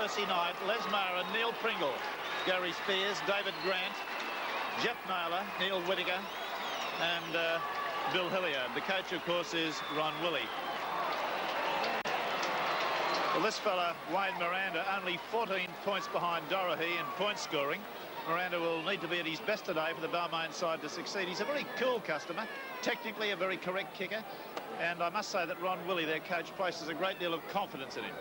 Percy Knight, Les Mara, Neil Pringle, Gary Spears, David Grant, Jeff Naylor, Neil Whittaker, and Bill Hilliard. The coach, of course, is Ron Willey. Well, this fella, Wayne Miranda, only 14 points behind Dorahy in point scoring. Miranda will need to be at his best today for the Balmain side to succeed. He's a very cool customer, technically a very correct kicker, and I must say that Ron Willey, their coach, places a great deal of confidence in him.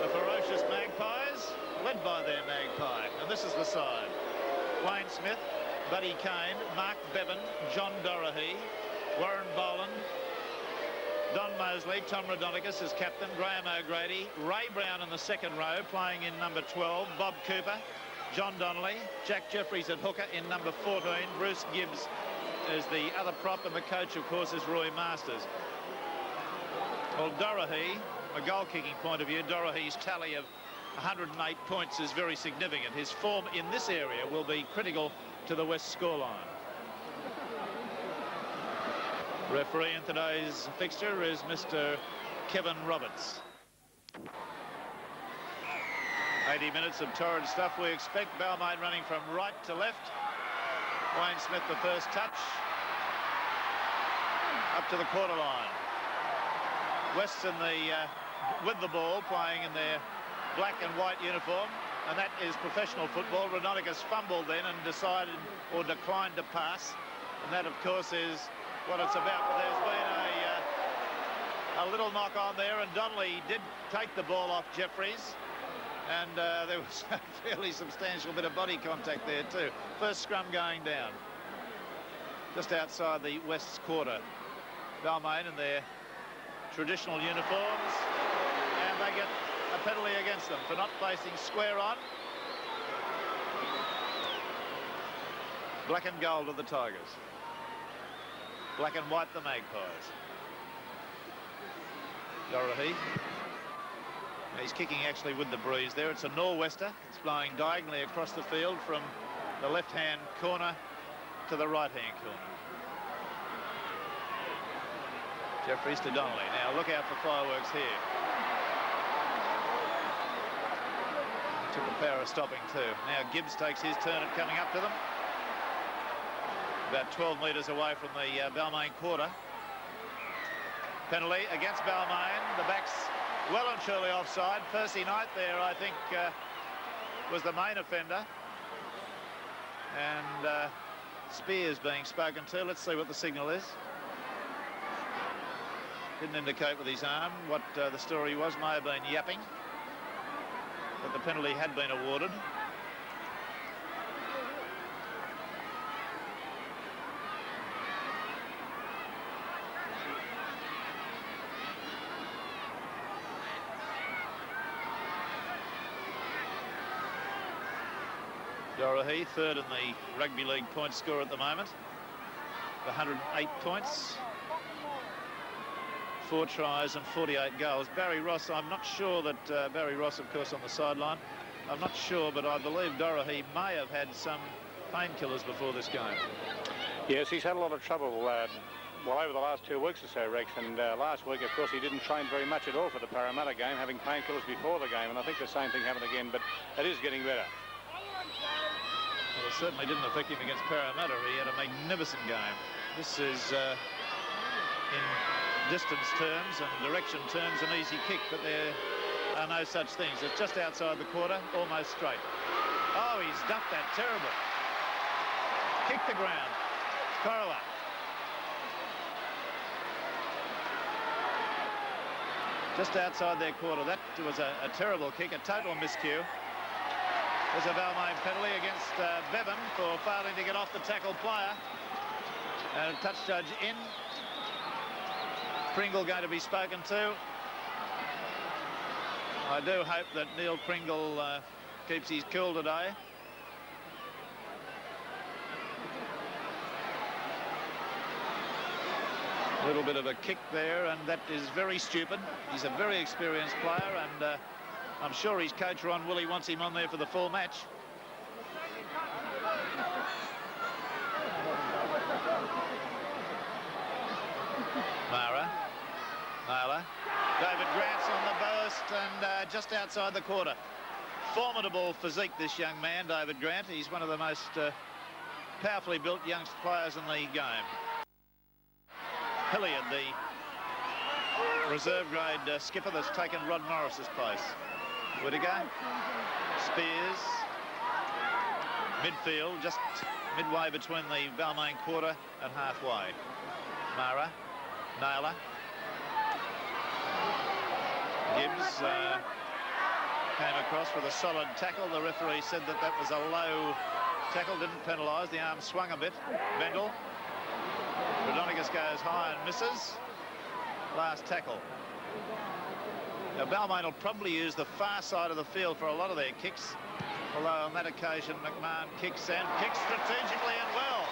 The ferocious Magpies, led by their Magpie, and this is the side. Wayne Smith, Buddy Kane, Mark Bevan, John Dorahy, Warren Boland, Don Mosley, Tom Rodonicus as captain, Graham O'Grady, Ray Brown in the second row playing in number 12, Bob Cooper, John Donnelly, Jack Jeffries at hooker in number 14, Bruce Gibbs is the other prop, and the coach, of course, is Roy Masters. Well, Dorahy, a goal-kicking point of view, Dorahy's tally of 108 points is very significant. His form in this area will be critical to the West scoreline. Referee in today's fixture is Mr. Kevin Roberts. 80 minutes of torrid stuff we expect. Balmain running from right to left. Wayne Smith the first touch. Up to the quarter line. West's in the with the ball, playing in their black and white uniform, and that is professional football. Rodonicus fumbled then and decided or declined to pass, and that, of course, is what it's about. But there's been a little knock on there, and Donnelly did take the ball off Jeffries, and there was a fairly substantial bit of body contact there too. First scrum going down just outside the West's quarter. Balmain in their traditional uniforms, and they get a penalty against them for not facing square on. Black and gold of the Tigers. Black and white the Magpies. Dorahy. He's kicking actually with the breeze there. It's a nor'wester. It's blowing diagonally across the field from the left-hand corner to the right-hand corner. Jeffries to Donnelly. Now look out for fireworks here. Took a power of stopping too. Now Gibbs takes his turn at coming up to them. About 12 metres away from the Balmain quarter. Penalty against Balmain. The back's well and surely offside. Percy Knight there, I think, was the main offender. And Spears being spoken to. Let's see what the signal is. Didn't indicate with his arm what the story was. May have been yapping. But the penalty had been awarded. Dorahy, third in the rugby league point score at the moment. 108 points. 4 tries and 48 goals. Barry Ross, I'm not sure that Barry Ross, of course, on the sideline. I'm not sure, but I believe Dorahy may have had some painkillers before this game. Yes, he's had a lot of trouble, well, over the last 2 weeks or so, Rex. And last week, of course, he didn't train very much at all for the Parramatta game, having painkillers before the game. And I think the same thing happened again, but it is getting better. Well, it certainly didn't affect him against Parramatta. He had a magnificent game. This is, in distance terms and direction terms, an easy kick, but there are no such things. It's just outside the quarter, almost straight. Oh, he's duffed that terrible. Kick the ground. Corolla. Just outside their quarter. That was a terrible kick, a total miscue. There's a Balmain penalty against Bevan for failing to get off the tackle player. And a touch judge in. Pringle going to be spoken to. I do hope that Neil Pringle keeps his cool today. A little bit of a kick there, and that is very stupid. He's a very experienced player, and I'm sure his coach Ron Willey wants him on there for the full match. Mara, Naylor, David Grant's and just outside the quarter. Formidable physique, this young man, David Grant. He's one of the most powerfully built young players in the game. Hilliard, the reserve grade skipper that's taken Rod Morris's place. Whittaker, Spears, midfield, just midway between the Balmain quarter and halfway. Mara, Naylor, Gibbs came across with a solid tackle. The referee said that that was a low tackle, didn't penalise. The arm swung a bit. Bendel. Rodonicus goes high and misses. Last tackle. Now Balmain will probably use the far side of the field for a lot of their kicks, although on that occasion McMahon kicks strategically and well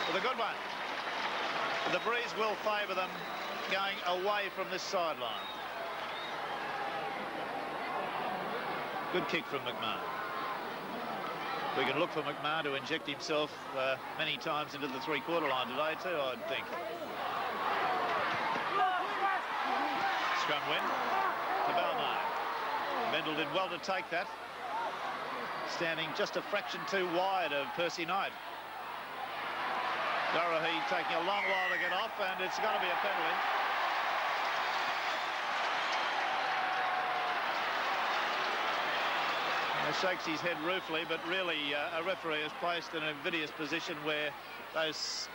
with a good one. The breeze will favour them going away from this sideline. Good kick from McMahon. We can look for McMahon to inject himself many times into the three-quarter line today too, I'd think. Scrum win to Balmain. Mendel did well to take that. Standing just a fraction too wide of Percy Knight. Dorahy taking a long while to get off, and it's going to be a penalty. He shakes his head ruefully, but really a referee is placed in an invidious position where those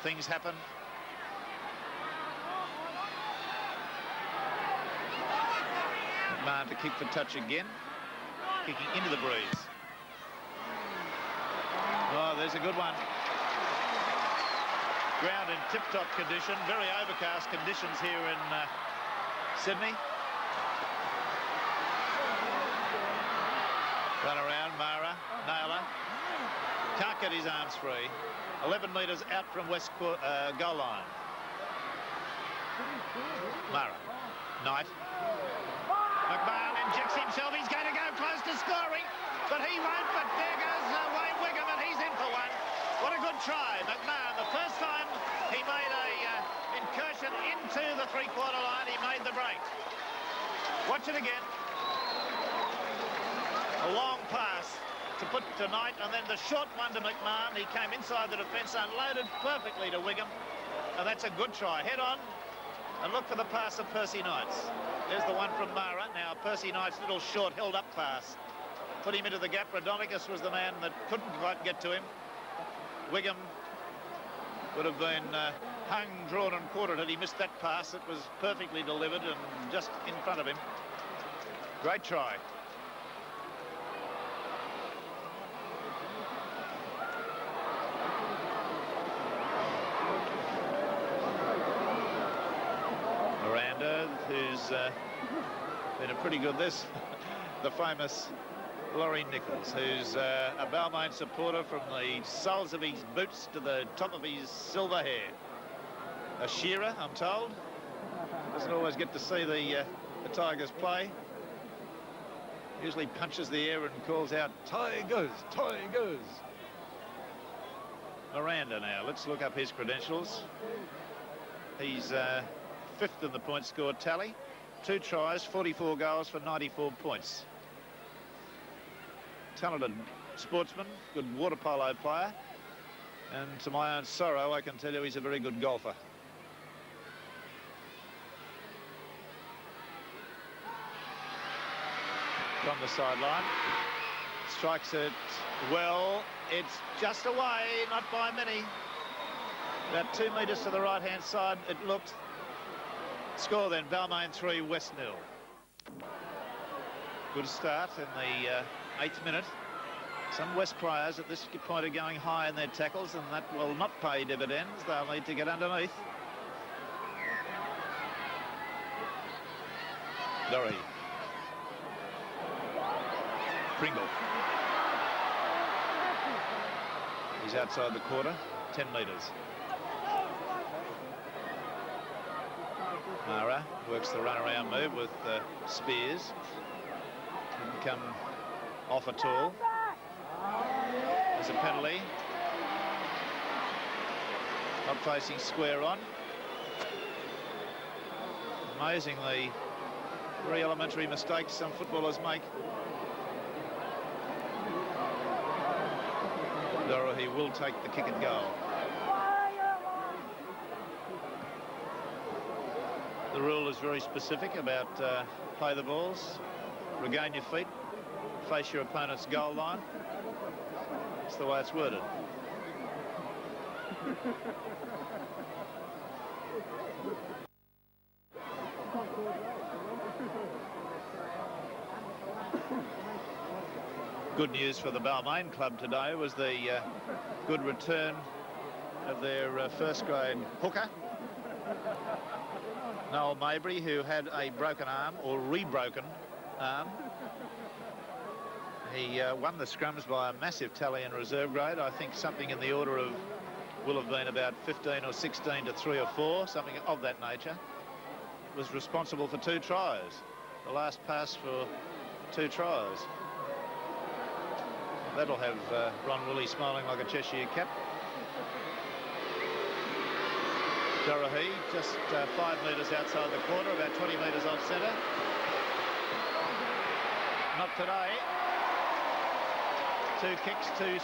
things happen. McMahon to kick for touch again, kicking into the breeze. Oh, there's a good one. Ground in tip-top condition, very overcast conditions here in Sydney. Run around, Mara, Naylor. Can't get his arms free. 11 metres out from West goal line. Mara, Knight. McMahon injects himself. He's going to go close to scoring, but he won't. But there goes Wayne Wigham, and he's in for one. What a good try, McMahon. The first time he made a incursion into the three-quarter line, he made the break. Watch it again. A long pass to put to Knight, and then the short one to McMahon. He came inside the defence, unloaded perfectly to Wigham, and that's a good try. Head on and look for the pass of Percy Knight's. There's the one from Mara. Now Percy Knight's little short held-up pass put him into the gap. Rodonicus was the man that couldn't quite get to him. Wigham would have been hung, drawn and quartered had he missed that pass. It was perfectly delivered and just in front of him. Great try. Miranda, who's been a pretty good this, the famous Laurie Nichols, who's a Balmain supporter from the soles of his boots to the top of his silver hair. A shearer, I'm told. Doesn't always get to see the Tigers play. Usually punches the air and calls out, "Tigers, Tigers." Miranda now, let's look up his credentials. He's fifth in the point score tally. 2 tries, 44 goals for 94 points. Talented sportsman, good water polo player, and to my own sorrow I can tell you he's a very good golfer. From the sideline, strikes it well. It's just away, not by many. About 2 metres to the right hand side it looked. Score then, Balmain 3, West 0. Good start in the 8th minute. Some West players at this point are going high in their tackles, and that will not pay dividends. They'll need to get underneath. Dorry. Pringle. He's outside the quarter, 10 metres. Mara works the run-around move with Spears. Didn't come off at all. There's a penalty. Not facing square on. Amazingly, Very elementary mistakes some footballers make. Doherty will take the kick and goal. The rule is very specific about play the balls, regain your feet, face your opponent's goal line. That's the way it's worded. Good news for the Balmain club today was the good return of their first grade hooker, Noel Mabry, who had a broken arm or rebroken arm. He won the scrums by a massive tally in reserve grade. I think something in the order of, will have been about 15 or 16 to 3 or 4, something of that nature. Was responsible for 2 tries. The last pass for 2 tries. That'll have Ron Woolley smiling like a Cheshire cat. Doherty just 5 metres outside the quarter, about 20 metres off centre. Not today. 2 kicks, 2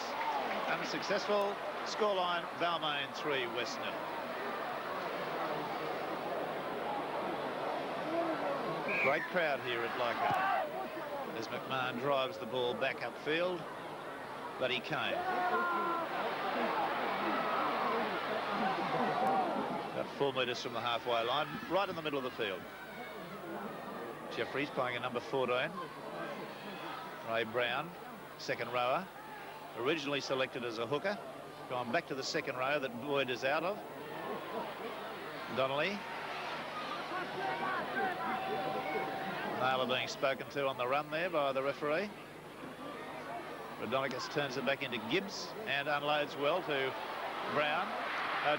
unsuccessful. Scoreline, Balmain 3, West 0. Great crowd here at Leichhardt as McMahon drives the ball back upfield. But he came. About 4 metres from the halfway line, right in the middle of the field. Jeffries playing a number 14. Ray Brown, second rower. Originally selected as a hooker. Gone back to the second row that Boyd is out of. Donnelly. Naylor being spoken to on the run there by the referee. Rodonicus turns it back into Gibbs and unloads well to Brown,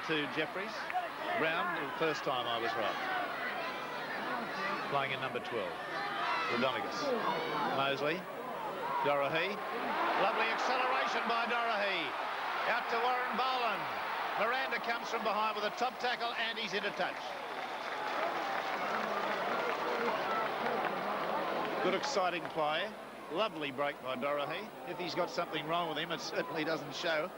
to Jeffries. Brown, the first time I was right. Playing in number 12. Rodonicus. Mosley. Doherty. Lovely acceleration by Doherty. Out to Warren Boland. Miranda comes from behind with a top tackle and he's into touch. Good exciting play. Lovely break by Doherty. If he's got something wrong with him, it certainly doesn't show.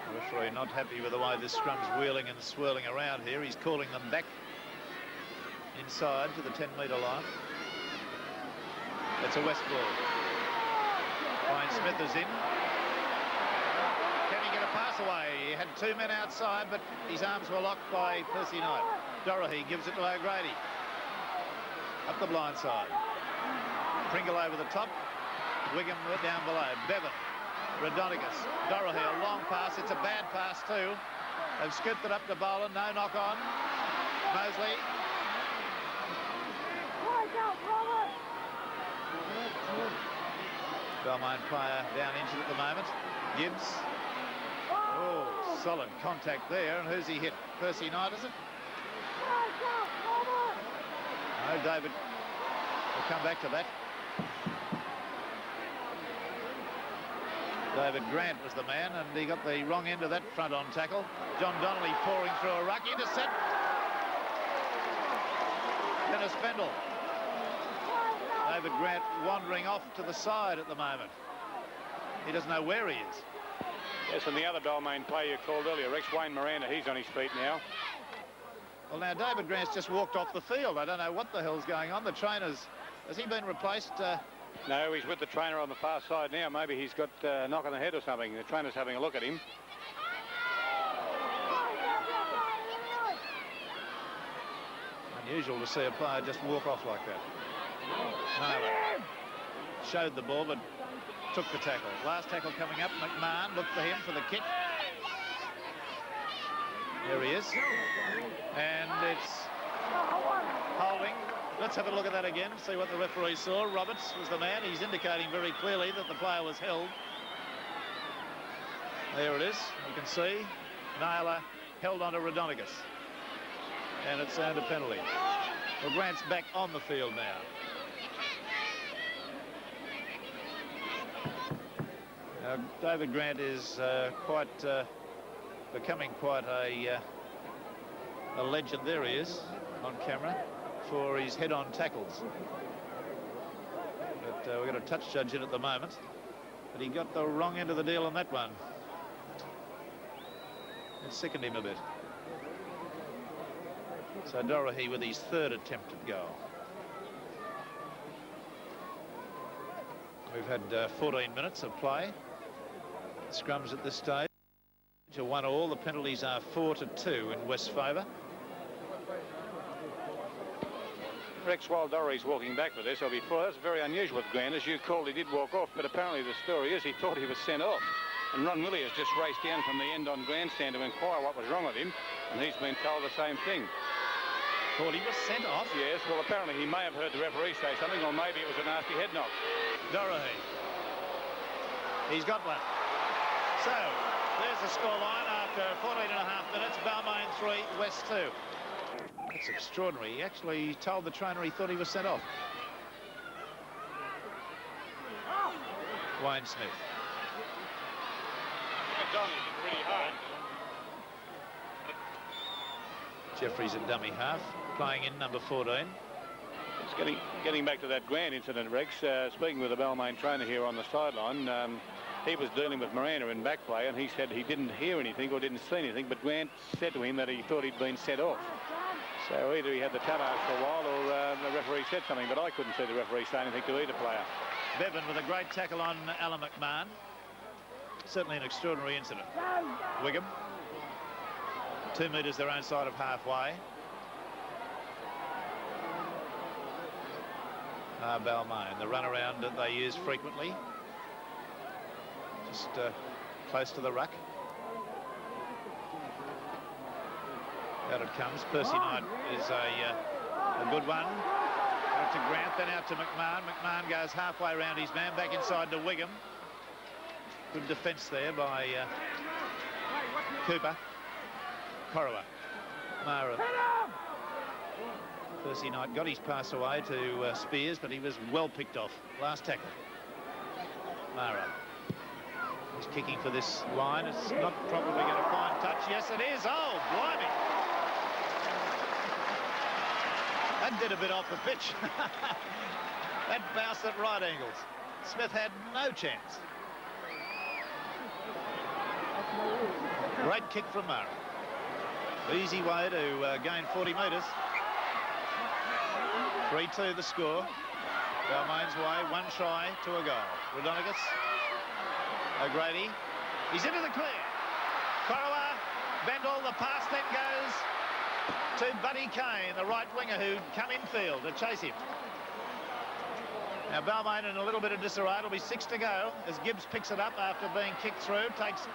The referee not happy with the way this scrum's wheeling and swirling around here. He's calling them back inside to the 10-metre line. It's a West ball. Wayne Smith is in. Pass away. He had 2 men outside, but his arms were locked by Percy Knight. Doherty gives it to O'Grady. Up the blind side. Pringle over the top. Wiggum down below. Bevan. Rodonicus. Doherty, a long pass. It's a bad pass too. They've scooped it up to Boland. No knock on. Mosley. Balmain player down injured at the moment. Gibbs. Oh, solid contact there. And who's he hit? Percy Knight, is it? No, David. We'll come back to that. David Grant was the man, and he got the wrong end of that front-on tackle. John Donnelly pouring through a ruck. Intercept. Dennis Bendel. David Grant wandering off to the side at the moment. He doesn't know where he is. Yes, and the other Balmain player you called earlier, Rex Wayne Miranda, he's on his feet now. Well, now, David Grant's just walked off the field. I don't know what the hell's going on. The trainer's... Has he been replaced? No, he's with the trainer on the far side now. Maybe he's got a knock on the head or something. The trainer's having a look at him. Unusual to see a player just walk off like that. Naylor showed the ball, but took the tackle. Last tackle coming up. McMahon looked for him for the kick. There he is. And it's holding. Let's have a look at that again, see what the referee saw. Roberts was the man. He's indicating very clearly that the player was held. There it is. You can see Naylor held onto Rodonicus. And it's earned a penalty. Well, Grant's back on the field now. David Grant is becoming quite a legend. There he is on camera for his head-on tackles. But we've got a touch judge in at the moment, but he got the wrong end of the deal on that one. It sickened him a bit. So Dorahy with his third attempt at goal. We've had 14 minutes of play. Scrums at this stage are 1-1. The penalties are 4-2 in West's favour. Rex, while Dorahy's walking back with this, or before, that's very unusual with Grant. As you called, he did walk off, but apparently the story is he thought he was sent off. And Ron Willie has just raced down from the end on grandstand to inquire what was wrong with him, and he's been told the same thing. Thought he was sent off? Yes, well, apparently he may have heard the referee say something, or maybe it was a nasty head knock. Dorahy. He's got one. So, there's the scoreline after 14.5 minutes. Balmain 3, West 2. That's extraordinary. He actually told the trainer he thought he was sent off. Wayne Smith. Pretty hard. Jeffries at dummy half, playing in number 14. It's getting back to that Grant incident, Rex. Speaking with the Balmain trainer here on the sideline, he was dealing with Miranda in back play, and he said he didn't hear anything or didn't see anything, but Grant said to him that he thought he'd been set off. So either he had the tatters for a while or the referee said something, but I couldn't see the referee say anything to either player. Bevan with a great tackle on Alan McMahon. Certainly an extraordinary incident. Wigham. 2 metres their own side of halfway. Balmain, the runaround that they use frequently. Just close to the ruck. Out it comes. Percy Knight is a good one. Out to Grant, then out to McMahon. McMahon goes halfway around his man, back inside to Wigham. Good defence there by Cooper. Corriwa. Mara. Percy Knight got his pass away to Spears, but he was well picked off. Last tackle. Mara. He's kicking for this line. It's not probably going to find touch. Yes, it is. Oh, blimey. That did a bit off the pitch. That bounced at right angles. Smith had no chance. Great kick from Mara. Easy way to gain 40 metres. 3-2 the score. Balmain's way, 1 try to a goal. Rodonicus. O'Grady. He's into the clear. Corriwa. Bendall. The pass then goes to Buddy Kane, the right winger who'd come infield to chase him. Now Balmain in a little bit of disarray. It'll be 6 to go as Gibbs picks it up after being kicked through. Takes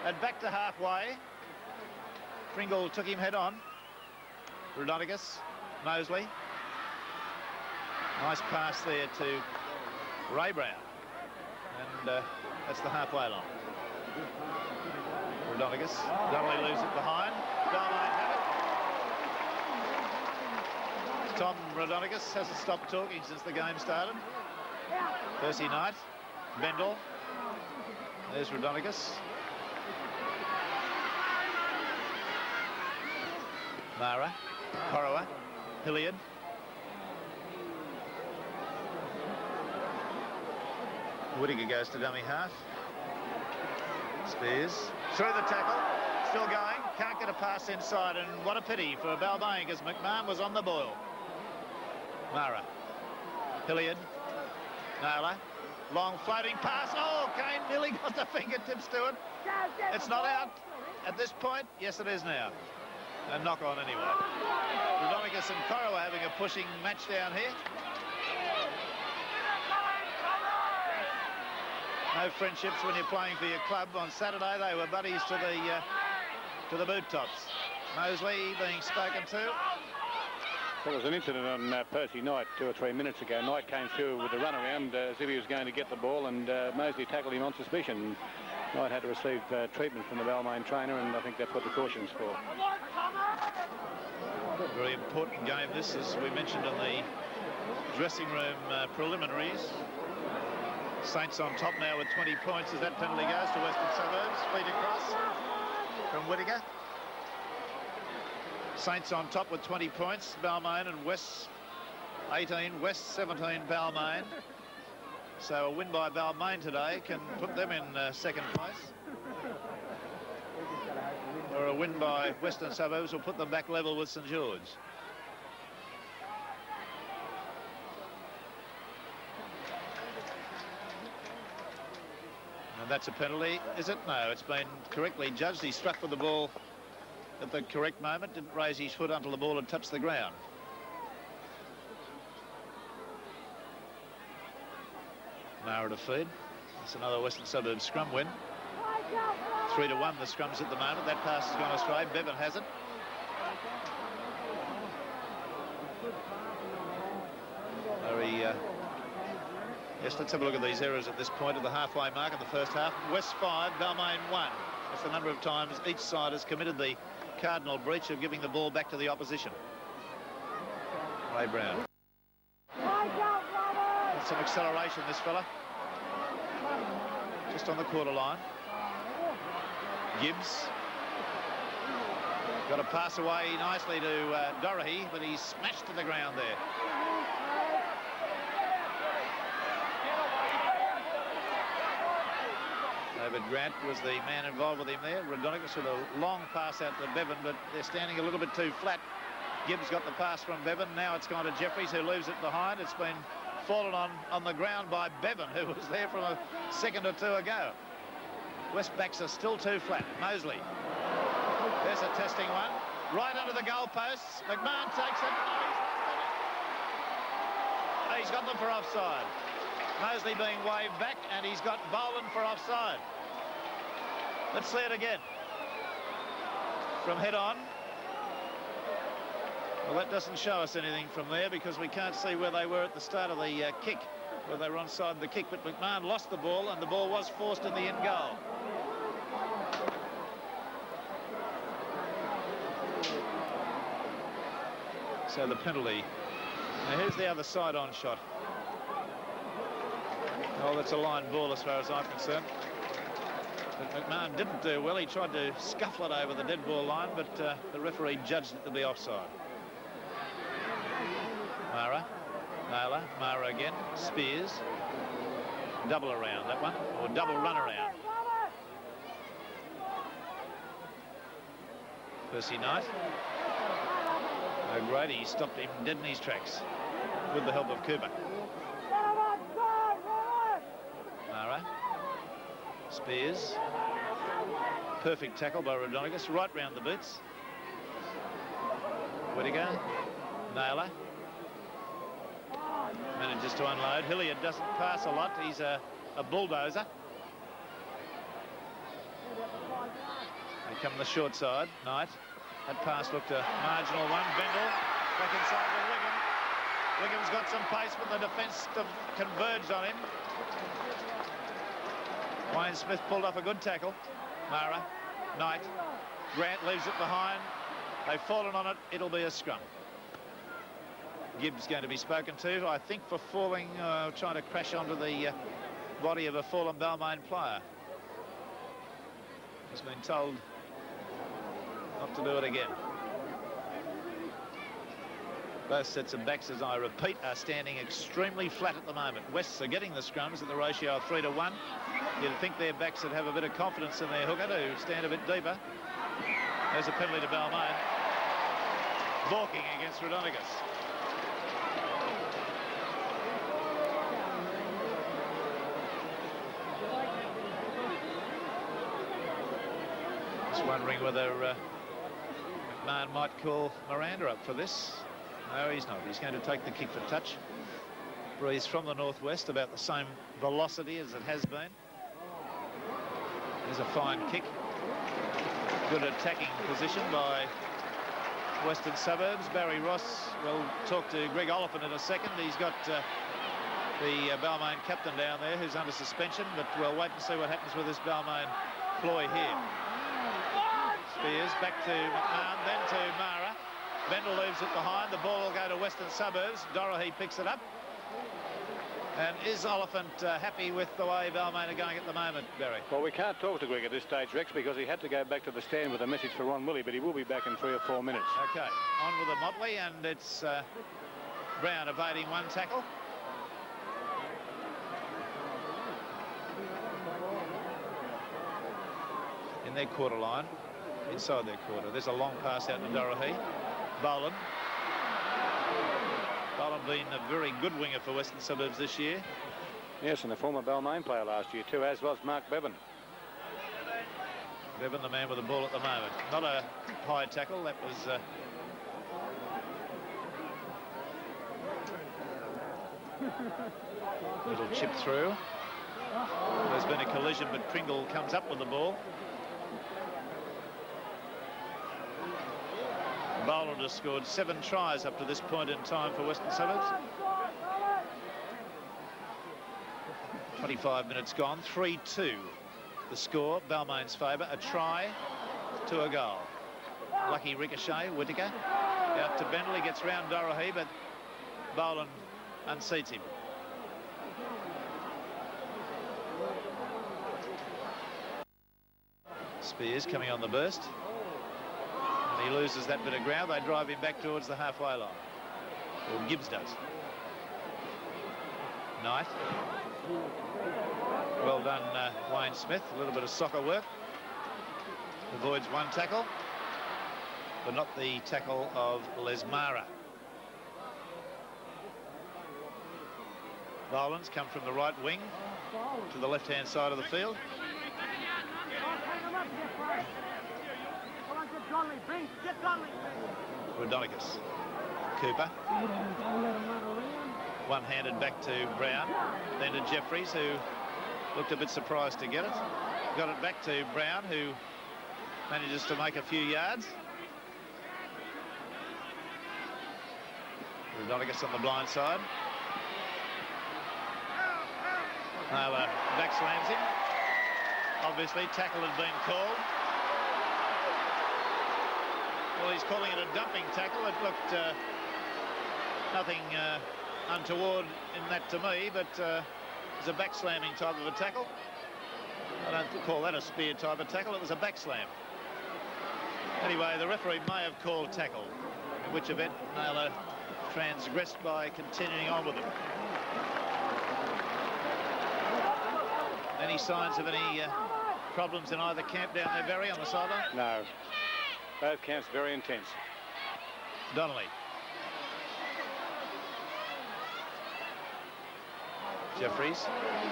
it back to halfway. Pringle took him head on. Rodonicus. Mosley. Nice pass there to Ray Brown. And that's the halfway line. Rodonicus. Donnelly leaves it behind. Balmain have it. Tom Rodonicus hasn't stopped talking since the game started. Percy Knight. Bendall. There's Rodonicus. Mara. Corriwa. Hilliard. Whittaker goes to dummy half. Spears. Through the tackle. Still going. Can't get a pass inside. And what a pity for Balmain because McMahon was on the boil. Mara. Hilliard. Naylor. Long floating pass. Oh, Kane nearly got the fingertips to it. It's not out at this point. Yes, it is now. A knock on anyway. Rodonicus and Corriwa having a pushing match down here. No friendships when you're playing for your club. On Saturday they were buddies to the boot tops. Mosley being spoken to. There was an incident on Percy Knight 2 or 3 minutes ago. Knight came through with the runaround as if he was going to get the ball, and Mosley tackled him on suspicion. Knight had to receive treatment from the Balmain trainer, and I think that's what the caution's for. Very important game this, as we mentioned in the dressing room preliminaries. Saints on top now with 20 points as that penalty goes to Western Suburbs. Feed across from Whittaker. Saints on top with 20 points. Balmain and West 18, West 17, Balmain. So a win by Balmain today can put them in second place. Or a win by Western Suburbs will put them back level with St George. And that's a penalty, is it? No, it's been correctly judged. He struck with the ball at the correct moment, didn't raise his foot until the ball had touched the ground. Mara to feed. That's another Western Suburbs scrum win. 3-1 the scrums at the moment. That pass has gone astray. Bevan has it. Yes, let's have a look at these errors at this point of the halfway mark of the first half. West 5, Balmain 1. That's the number of times each side has committed the cardinal breach of giving the ball back to the opposition. Ray Brown. That's some acceleration, this fella. Just on the quarter line. Gibbs. Got to pass away nicely to Doherty, but he's smashed to the ground there. David Grant was the man involved with him there. Rodonicus with a long pass out to Bevan, but they're standing a little bit too flat. Gibbs got the pass from Bevan. Now it's gone to Jeffries, who leaves it behind. It's been fallen on the ground by Bevan, who was there from a second or two ago. West backs are still too flat. Mosley. There's a testing one. Right under the goalposts. McMahon takes it. Oh, he's got them for offside. Mosley being waved back, and he's got Boland for offside. Let's see it again. From head on. Well, that doesn't show us anything from there because we can't see where they were at the start of the kick, where they were onside the kick, but McMahon lost the ball, and the ball was forced in the end goal. So the penalty. Now here's the other side-on shot. Oh, that's a line ball as far as I'm concerned. But McMahon didn't do well. He tried to scuffle it over the dead ball line, but the referee judged it to be offside. Mara, Naylor, Mara again, Spears. Double around that one, or double run around. Percy Knight. O'Grady stopped him dead in his tracks with the help of Cooper. Mara. Spears. Perfect tackle by Rodonicus, right round the boots. Whittaker. Naylor. Manages to unload. Hilliard doesn't pass a lot. He's a bulldozer. They come the short side. Knight. That pass looked a marginal one. Bendel back inside with Wiggum. Wiggum's got some pace, but the defence converged on him. Wayne Smith pulled off a good tackle. Mara, Knight, Grant leaves it behind. They've fallen on it. It'll be a scrum. Gibbs going to be spoken to, I think, for falling, trying to crash onto the body of a fallen Balmain player. He's been told not to do it again. Both sets of backs, as I repeat, are standing extremely flat at the moment. Wests are getting the scrums at the ratio of 3-1. You'd think their backs would have a bit of confidence in their hooker to stand a bit deeper. There's a penalty to Balmain. Balking against Rodonicus. Just wondering whether McMahon might call Miranda up for this. No, he's not. He's going to take the kick for touch. Breeze from the northwest, about the same velocity as it has been. There's a fine kick. Good attacking position by Western Suburbs. Barry Ross will talk to Greg Oliphant in a second. He's got the Balmain captain down there who's under suspension, but we'll wait and see what happens with this Balmain ploy here. Spears back to McMahon, then to Mara. Bendel leaves it behind. The ball will go to Western Suburbs. Doherty picks it up. And is Oliphant happy with the way Balmain are going at the moment, Barry? Well, we can't talk to Greg at this stage, Rex, because he had to go back to the stand with a message for Ron Willie, but he will be back in 3 or 4 minutes. OK, on with the Motley, and it's Brown evading one tackle. In their quarter line, inside their quarter. There's a long pass out to Dorohee. Boland. Boland been a very good winger for Western Suburbs this year. Yes, and a former Balmain player last year too, as was Mark Bevan. Bevan, the man with the ball at the moment. Not a high tackle. That was... little chip through. There's been a collision, but Pringle comes up with the ball. Boland has scored 7 tries up to this point in time for Western Suburbs. 25 minutes gone, 3-2 the score, Balmain's favour. A try to a goal. Lucky ricochet, Whittaker out to Bentley, gets round Dorohee, but Boland unseats him. Spears coming on the burst. And he loses that bit of ground. They drive him back towards the halfway line. Or Gibbs does. Knight. Well done, Wayne Smith. A little bit of soccer work. Avoids one tackle, but not the tackle of Lesmara. Boland's come from the right wing to the left-hand side of the field. Rodonicus. Cooper. One-handed back to Brown, then to Jeffries, who looked a bit surprised to get it. Got it back to Brown, who manages to make a few yards. Rodonicus on the blind side. Naylor back slams him. Obviously, tackle had been called. Well, he's calling it a dumping tackle. It looked nothing untoward in that to me, but it's a back slamming type of a tackle. I don't call that a spear type of tackle. It was a back slam. Anyway, the referee may have called tackle, in which event Naylor transgressed by continuing on with it. Any signs of any problems in either camp down there, Barry, on the sideline? No. Both camps very intense. Donnelly. Jeffries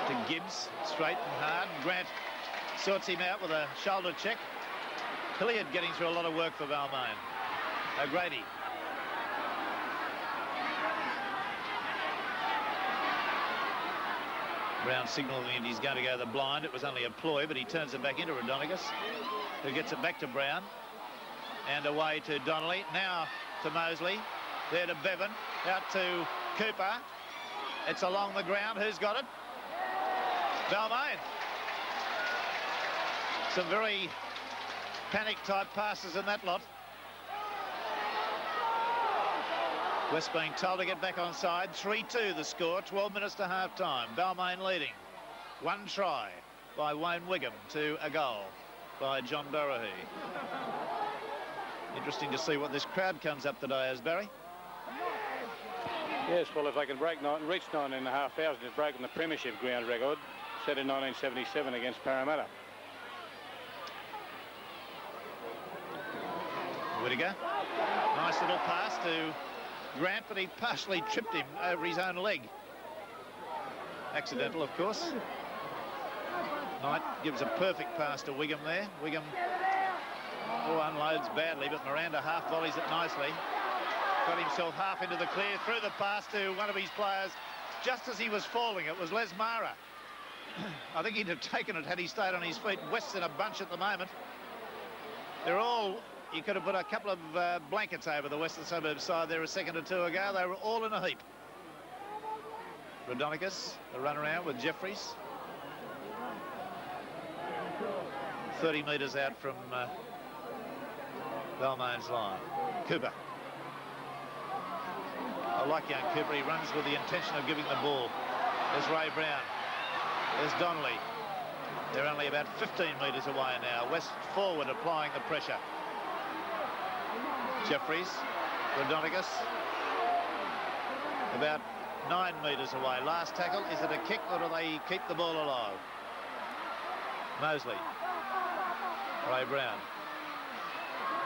to Gibbs, straight and hard. Grant sorts him out with a shoulder check. Hilliard getting through a lot of work for Balmain. O'Grady. Brown signalling he's going to go the blind. It was only a ploy, but he turns it back into Rodonicus, who gets it back to Brown. And away to Donnelly. Now to Mosley. There to Bevan. Out to Cooper. It's along the ground. Who's got it? Balmain. Some very panic-type passes in that lot. West being told to get back on side. 3-2 the score. 12 minutes to half-time. Balmain leading. One try by Wayne Wigham to a goal by John Dorohee. Interesting to see what this crowd comes up today as, Barry. Yes, well, if they can reach 9,500, it's broken the premiership ground record set in 1977 against Parramatta. Whittaker. Nice little pass to Grant, but he partially tripped him over his own leg. Accidental, of course. Knight gives a perfect pass to Wigham there. Wigham unloads badly, but Miranda half volleys it nicely. Got himself half into the clear, threw the pass to one of his players just as he was falling. It was Lesmara. I think he'd have taken it had he stayed on his feet. West's in a bunch at the moment. They're all... You could have put a couple of blankets over the Western Suburbs side there a second or two ago. They were all in a heap. Rodonicus, the run around with Jeffries. 30 metres out from Balmain's line. Cooper. I like young Cooper. He runs with the intention of giving the ball. There's Ray Brown. There's Donnelly. They're only about 15 metres away now. West forward applying the pressure. Jeffries, Rodonicus, about 9 metres away. Last tackle, is it a kick or do they keep the ball alive? Mosley. Ray Brown.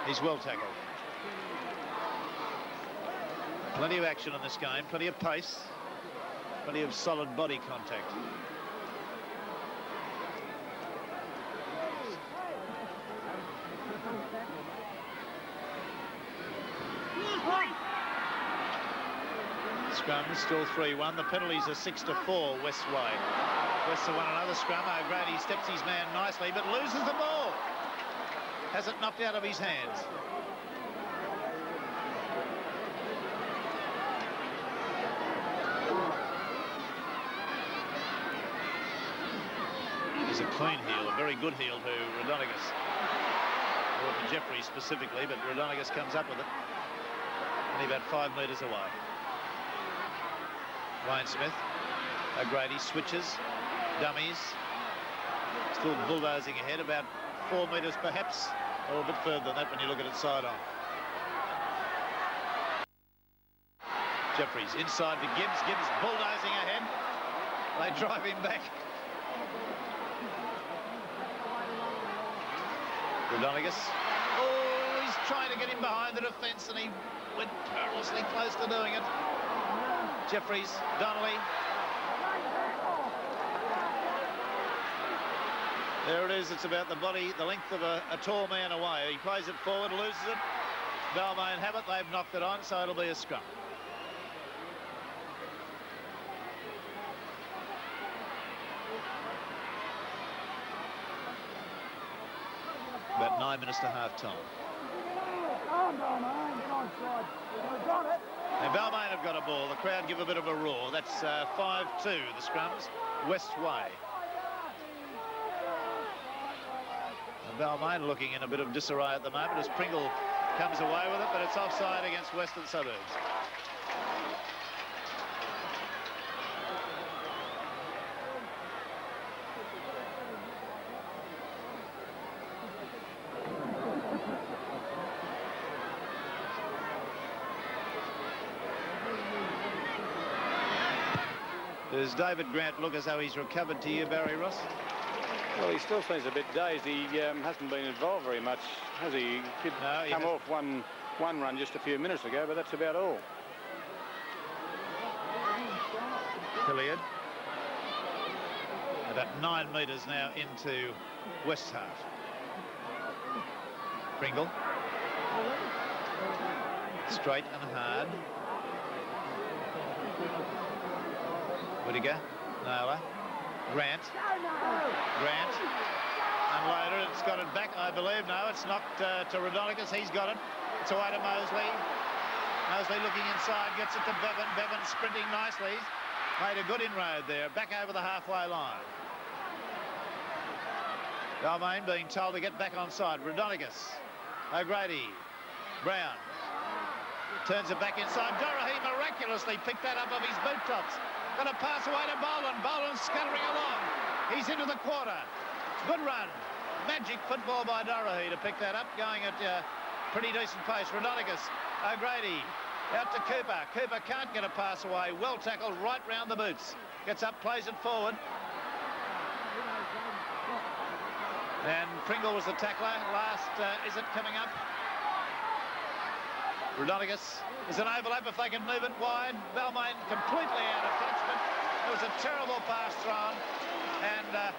He's well tackled. Plenty of action in this game, plenty of pace, plenty of solid body contact. Scrum still 3-1. The penalties are 6-4 West way. West have won another scrum. O'Grady steps his man nicely but loses the ball. Has it knocked out of his hands. He's a clean heel, a very good heel to Rodonicus. Or to Jeffrey specifically, but Rodonicus comes up with it. Only about 5 metres away. Wayne Smith. O'Grady switches. Dummies. Still bulldozing ahead, about 4 metres perhaps, or a bit further than that when you look at it side on. Jeffries inside to Gibbs. Gibbs bulldozing ahead. They drive him back. Rodonicus. Oh, he's trying to get him behind the defence and he went perilously close to doing it. Jeffries, Donnelly. There it is. It's about the body, the length of a tall man away. He plays it forward, loses it. Balmain have it. They've knocked it on, so it'll be a scrum. About 9 minutes to half-time. Now Balmain have got a ball. The crowd give a bit of a roar. That's 5-2, the scrums, West way. And Balmain looking in a bit of disarray at the moment as Pringle comes away with it, but it's offside against Western Suburbs. Does David Grant look as though he's recovered to you, Barry Ross? Well, he still seems a bit dazed. He hasn't been involved very much, has he? He did come off one run just a few minutes ago, but that's about all. Hilliard. About 9 metres now into West half. Pringle. Straight and hard. Whittaker, Naylor, Grant, unloaded, it's got it back, I believe. No, it's knocked to Rodonicus, he's got it. It's away to Mosley. Mosley looking inside, gets it to Bevan. Bevan sprinting nicely. Made a good inroad there, back over the halfway line. Balmain being told to get back on side. Rodonicus, O'Grady, Brown. Turns it back inside. Dorahy miraculously picked that up of his boot tops. Going to pass away to Boland. Boland's scuttering along. He's into the quarter. Good run. Magic football by Dorahy to pick that up. Going at pretty decent pace. Rodonicus, O'Grady, out to Cooper. Cooper can't get a pass away. Well tackled right round the boots. Gets up, plays it forward. And Pringle was the tackler. Last, is it coming up? Rodonicus is an overlap if they can move it wide. Balmain completely out of touch, but it was a terrible pass thrown. And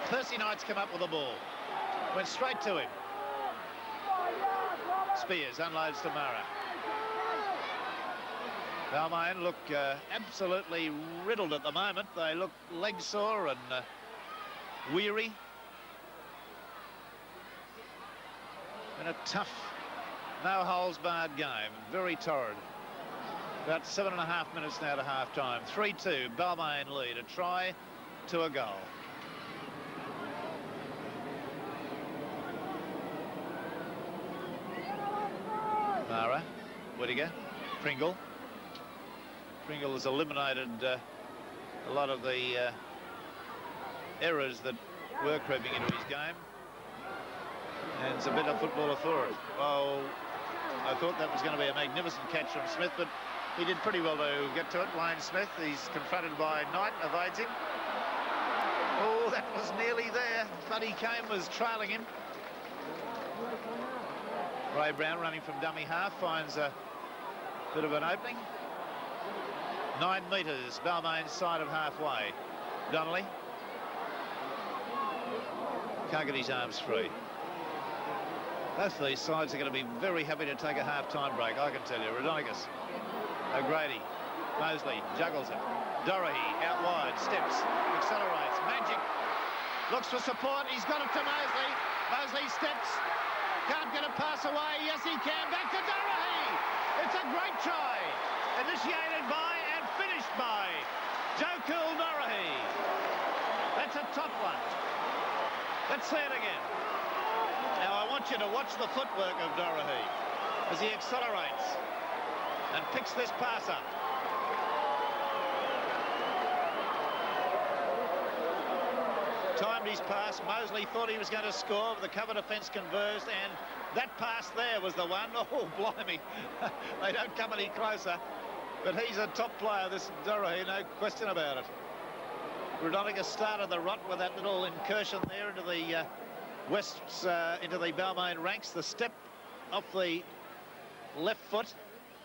Percy Knight's come up with the ball. Went straight to him. Spears unloads to Mara. Balmain look absolutely riddled at the moment. They look leg sore and weary. Been a tough, no holes barred game. Very torrid. About 7.5 minutes now to half time. 3-2, Balmain lead. A try to a goal. Mara, Whittaker, Pringle. Pringle has eliminated a lot of the errors that were creeping into his game. And it's a better footballer for it. Well, I thought that was going to be a magnificent catch from Smith, but he did pretty well to get to it. Wayne Smith, he's confronted by Knight, evades him. Oh, that was nearly there. Buddy Kane was trailing him. Ray Brown running from dummy half, finds a bit of an opening. 9 metres, Balmain's side of halfway. Donnelly can't get his arms free. Both of these sides are going to be very happy to take a half-time break, I can tell you. Rodonicus, O'Grady, Mosley juggles it. Doherty out wide, steps, accelerates, magic, looks for support, he's got it to Mosley. Mosley steps, can't get a pass away, yes he can, back to Doherty. It's a great try, initiated by and finished by Joe Cool Doherty. That's a top one. Let's see it again. Now I want you to watch the footwork of Doherty as he accelerates and picks this pass up. Timed his pass. Mosley thought he was going to score, but the cover defence converged, and that pass there was the one. Oh, blimey. They don't come any closer. But he's a top player, this Doherty, no question about it. Rodonicus started the rot with that little incursion there into the into the Balmain ranks. The step off the left foot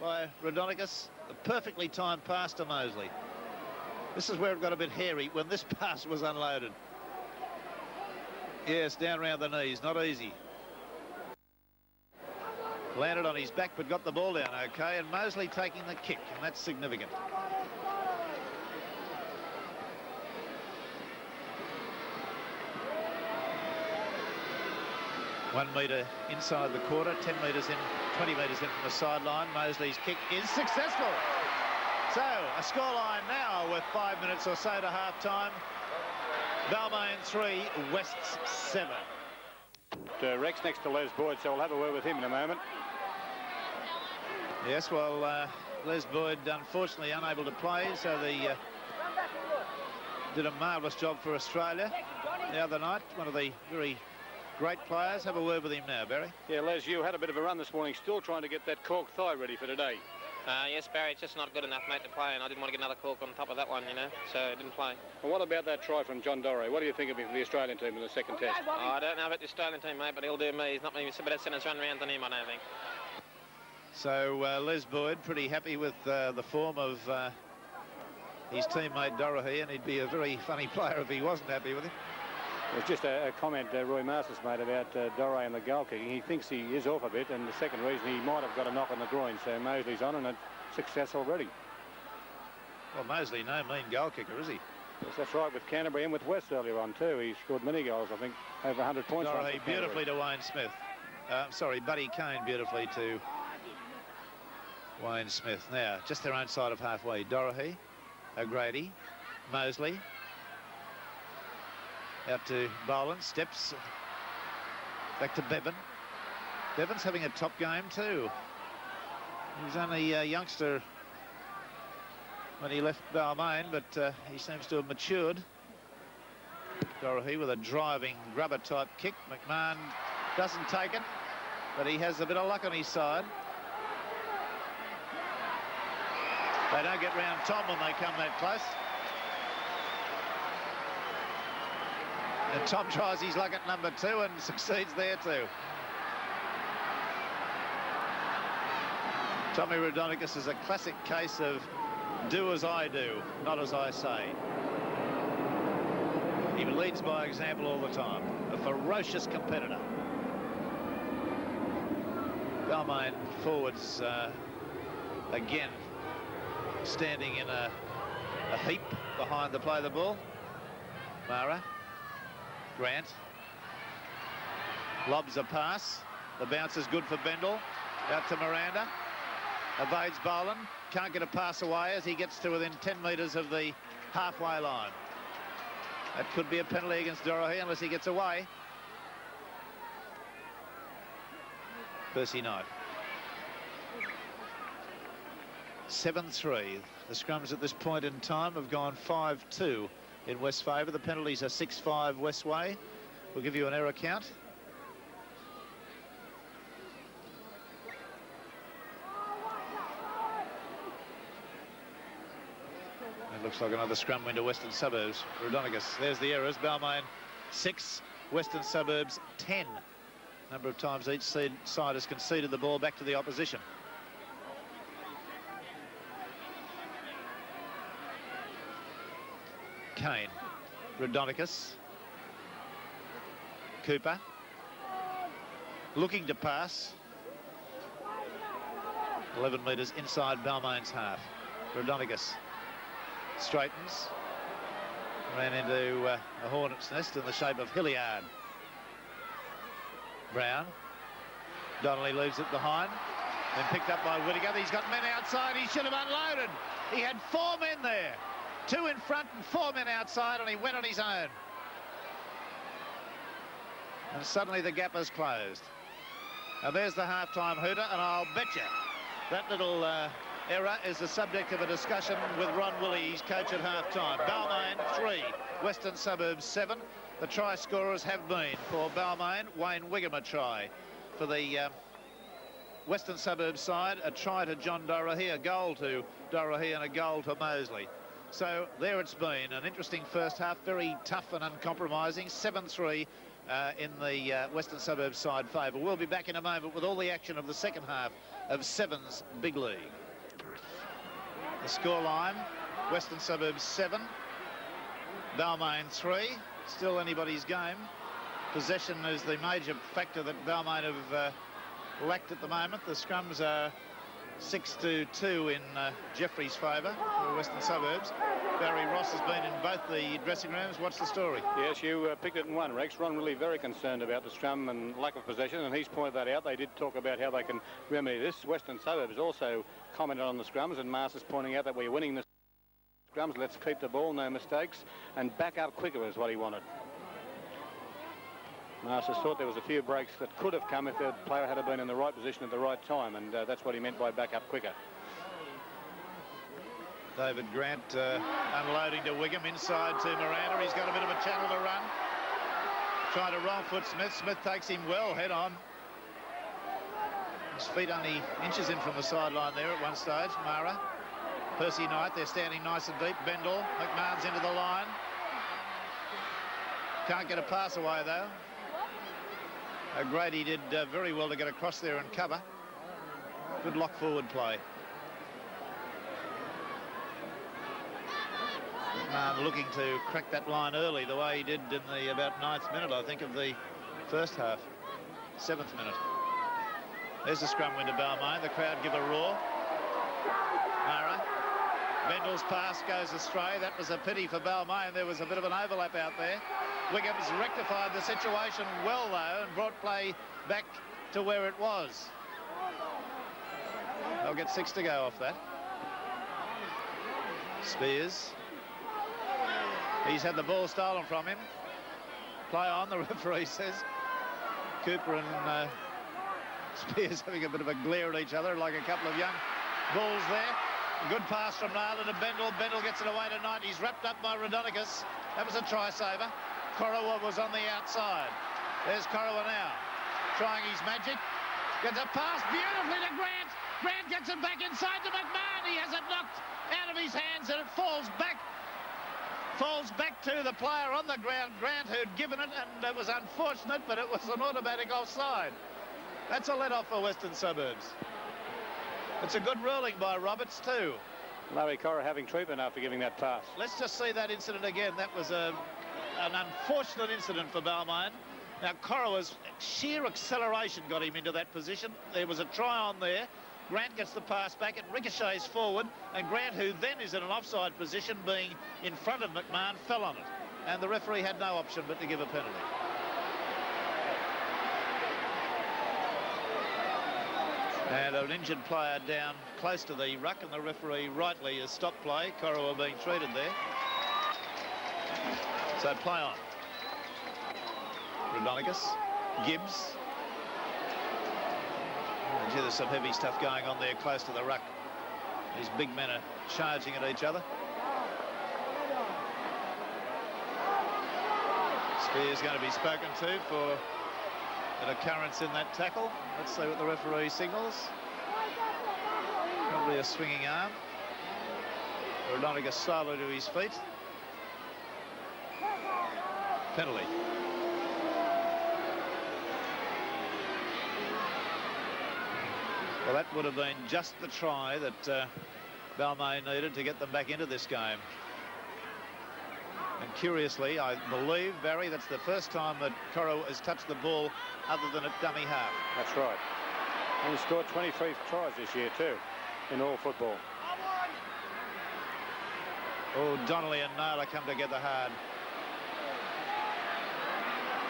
by Rodonicus. The perfectly timed pass to Mosley. This is where it got a bit hairy when this pass was unloaded. Yes, down around the knees, not easy. Landed on his back, but got the ball down okay, and Mosley taking the kick, and that's significant. One metre inside the quarter, 10 metres in, 20 metres in from the sideline. Mosley's kick is successful. So, a scoreline now with 5 minutes or so to half-time. Balmain 3, Wests 7. Rex next to Les Boyd, so we'll have a word with him in a moment. Yes, well, Les Boyd unfortunately unable to play, so they did a marvellous job for Australia the other night. One of the very great players. Have a word with him now, Barry. Yeah, Les, you had a bit of a run this morning, still trying to get that cork thigh ready for today. Yes, Barry, it's just not good enough, mate, to play, and I didn't want to get another cork on top of that one, you know, so I didn't play. And what about that try from John Doherty? What do you think of him for the Australian team in the second test? Oh, I don't know about the Australian team, mate, but he'll do me. He's not many better centres run around than him, I don't think. So Les Boyd pretty happy with the form of his teammate Doherty, and he'd be a very funny player if he wasn't happy with him. There's just a comment Roy Masters made about Doherty and the goal kicking. He thinks he is off a bit, and the second reason he might have got a knock on the groin, so Mosley's on and a success already. Well, Mosley, no mean goal kicker, is he? Yes, that's right, with Canterbury and with West earlier on too. He scored many goals, I think, over 100 points. Doherty beautifully to Wayne Smith. Sorry, Buddy Kane beautifully to Wayne Smith. Now, just their own side of halfway. Doherty, O'Grady, Mosley. Out to Boland, steps. Back to Bevan. Bevan's having a top game too. He was only a youngster when he left Balmain, but he seems to have matured. Doherty with a driving grubber-type kick. McMahon doesn't take it, but he has a bit of luck on his side. They don't get round Tom when they come that close. And Tom tries his luck at number 2 and succeeds there too. Tommy Rodonicus is a classic case of do as I do, not as I say. He leads by example all the time. A ferocious competitor. Balmain forwards again standing in a heap behind the play the ball. Mara. Grant lobs a pass. The bounce is good for Bendel. Out to Miranda. Evades Boland. Can't get a pass away as he gets to within 10 metres of the halfway line. That could be a penalty against Doherty unless he gets away. Percy Knight. 7-3. The scrums at this point in time have gone 5-2 in West's favour. The penalties are 6-5 West's way. We'll give you an error count. It looks like another scrum win to Western Suburbs. Rudonikus, there's the errors. Balmain 6, Western Suburbs 10. Number of times each side has conceded the ball back to the opposition. Kane, Rudonikus, Cooper, looking to pass. 11 metres inside Balmain's half. Rudonikus straightens, ran into a hornet's nest in the shape of Hilliard. Brown, Donnelly leaves it behind, then picked up by Whittaker. He's got men outside. He should have unloaded. He had 4 men there. 2 in front and 4 men outside, and he went on his own. And suddenly the gap has closed. And there's the half-time hooter, and I'll bet you that little error is the subject of a discussion with Ron Willey, his coach at half-time. Balmain 3, Western Suburbs 7. The try scorers have been for Balmain, Wayne Wigham a try. For the Western Suburbs side, a try to John Dorahy, a goal to Dorahy and a goal to Mosley. So there it's been, an interesting first half, very tough and uncompromising, 7-3 in the Western Suburbs side favour. We'll be back in a moment with all the action of the second half of Sevens Big League. The scoreline, Western Suburbs 7, Balmain 3, still anybody's game. Possession is the major factor that Balmain have lacked at the moment. The scrums are 6-2 in Jeffrey's favour for Western Suburbs. Barry Ross has been in both the dressing rooms. What's the story? Yes, you picked it in one, Rex. Ron really very concerned about the scrum and lack of possession, and he's pointed that out. They did talk about how they can remedy this. Western Suburbs also commented on the scrums, and Mars is pointing out that we're winning the scrums. Let's keep the ball, no mistakes, and back up quicker is what he wanted. Masters thought there was a few breaks that could have come if the player had been in the right position at the right time, and that's what he meant by back up quicker. David Grant unloading to Wigham, inside to Miranda. He's got a bit of a channel to run. Trying to roll foot Smith. Smith takes him well, head on. His feet only inches in from the sideline there at one stage. Mara, Percy Knight, they're standing nice and deep. Bendel, McMahon's into the line. Can't get a pass away though. Grady did very well to get across there and cover. Good lock forward play. Looking to crack that line early the way he did in the about 9th minute, I think, of the first half. 7th minute. There's the scrum win to Balmain. The crowd give a roar. Mara. Bendel's pass goes astray. That was a pity for Balmain. There was a bit of an overlap out there. Wiggins rectified the situation well, though, and brought play back to where it was. They'll get 6 to go off that. Spears. He's had the ball stolen from him. Play on, the referee says. Cooper and Spears having a bit of a glare at each other, like a couple of young bulls there. Good pass from Naylor to Bendel. Bendel gets it away to Knight. He's wrapped up by Rudonikus. That was a try-saver. Korowa was on the outside. There's Korowa now, trying his magic. Gets a pass beautifully to Grant. Grant gets it back inside to McMahon. He has it knocked out of his hands, and it falls back to the player on the ground, Grant, who'd given it, and it was unfortunate, but it was an automatic offside. That's a let-off for Western Suburbs. It's a good ruling by Roberts too. Larry Corra having treatment after giving that pass. Let's just see that incident again. That was an unfortunate incident for Balmain. Now, Corra's sheer acceleration got him into that position. There was a try on there. Grant gets the pass back. It ricochets forward. And Grant, who then is in an offside position, being in front of McMahon, fell on it. And the referee had no option but to give a penalty. And an injured player down close to the ruck, and the referee rightly has stopped play. Corrowa being treated there. So play on. Rudonikus, Gibbs. Oh, gee, there's some heavy stuff going on there close to the ruck. These big men are charging at each other. Spear's going to be spoken to for an occurrence in that tackle. Let's see what the referee signals. Probably a swinging arm. Rodonigas slowly to his feet. Penalty. Well, that would have been just the try that Balmain needed to get them back into this game. And curiously, I believe, Barry, that's the first time that Coro has touched the ball other than at dummy half. That's right. And he scored 23 tries this year too, in all football. Oh, Donnelly and Naylor come together hard.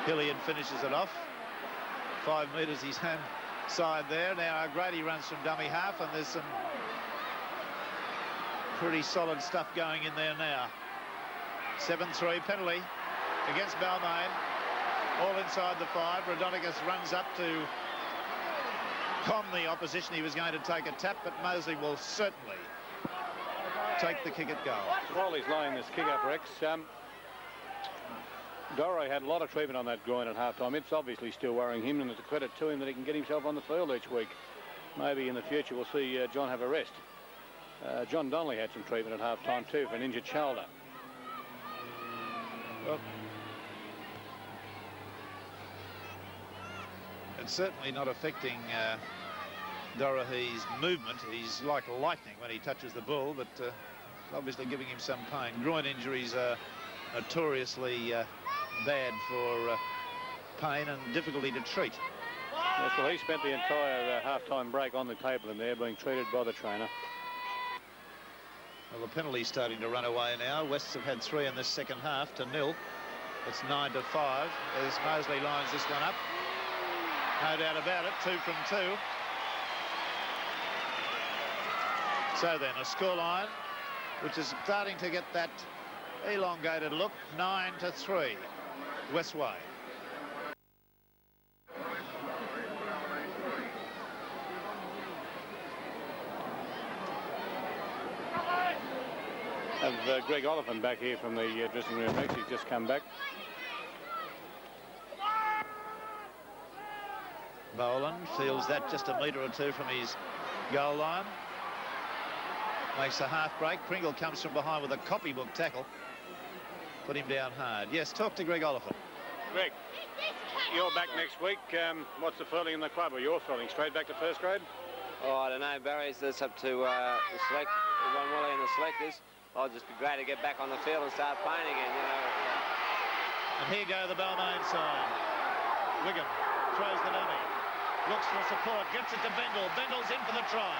Hilliard finishes it off. 5 metres his home side there. Now O'Grady runs from dummy half, and there's some pretty solid stuff going in there now. 7-3 penalty against Balmain. All inside the 5. Rodonigas runs up to calm the opposition. He was going to take a tap, but Mosley will certainly take the kick at goal. While he's laying this kick up, Rex, Doro had a lot of treatment on that groin at half-time. It's obviously still worrying him, and it's a credit to him that he can get himself on the field each week. Maybe in the future we'll see John have a rest. John Donnelly had some treatment at half-time too for an injured shoulder. Well, it's certainly not affecting Dorohee's movement. He's like lightning when he touches the ball, but obviously giving him some pain. Groin injuries are notoriously bad for pain and difficulty to treat. Yes, well, he spent the entire half-time break on the table in there being treated by the trainer. Well, the penalty's starting to run away now. Wests have had 3 in this second half to 0. It's 9-5 as Mosley lines this one up. No doubt about it, 2 from 2. So then a scoreline which is starting to get that elongated look. 9-3 Westway. Have Greg Oliphant back here from the dressing room next. He's just come back. Boland feels that just a metre or 2 from his goal line. Makes a half break. Pringle comes from behind with a copybook tackle. Put him down hard. Yes, talk to Greg Oliphant. Greg, you're back next week. What's the feeling in the club, or your feeling? Straight back to first grade? Oh, I don't know, Barry. It's up to the select, Ron Woolley and the selectors. I'll just be great to get back on the field and start playing again, you know. And here go the Balmain side. Wigham throws the dummy. Looks for support. Gets it to Bendel. Bendel's in for the try.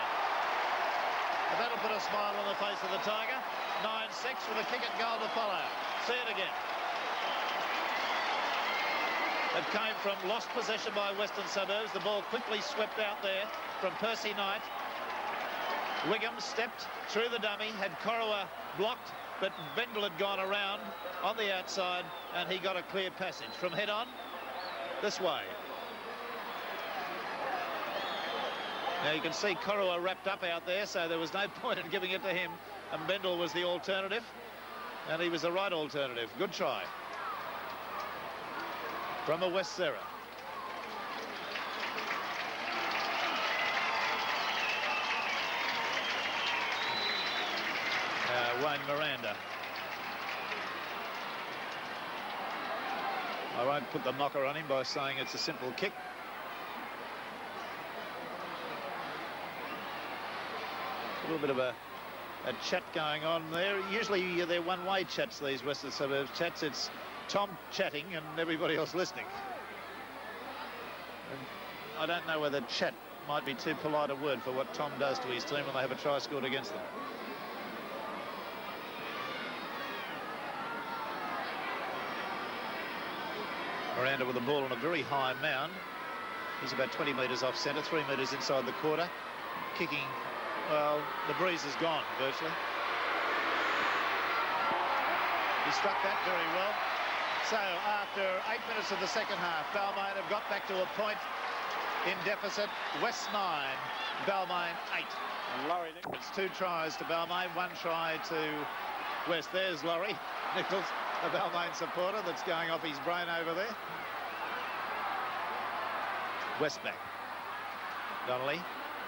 And that'll put a smile on the face of the Tiger. 9-6 with a kick at goal to follow. See it again. It came from lost possession by Western Suburbs. The ball quickly swept out there from Percy Knight. Wigham stepped through the dummy, had Corowa blocked, but Bendel had gone around on the outside and he got a clear passage. From head on, this way. Now you can see Corowa wrapped up out there, so there was no point in giving it to him, and Bendel was the alternative, and he was the right alternative. Good try from the West Serra. Wayne Miranda. I won't put the knocker on him by saying it's a simple kick. A little bit of a chat going on there. Usually they're one-way chats, these Western Suburbs chats. It's Tom chatting and everybody else listening. And I don't know whether chat might be too polite a word for what Tom does to his team when they have a try scored against them. Miranda with the ball on a very high mound. He's about 20 metres off centre, 3 metres inside the quarter. Kicking, well, the breeze is gone virtually. He struck that very well. So after 8 minutes of the second half, Balmain have got back to a point in deficit. West 9, Balmain 8. And Laurie, It's 2 tries to Balmain, 1 try to West. There's Laurie Nichols, a Balmain supporter that's going off his brain over there. West back. Donnelly,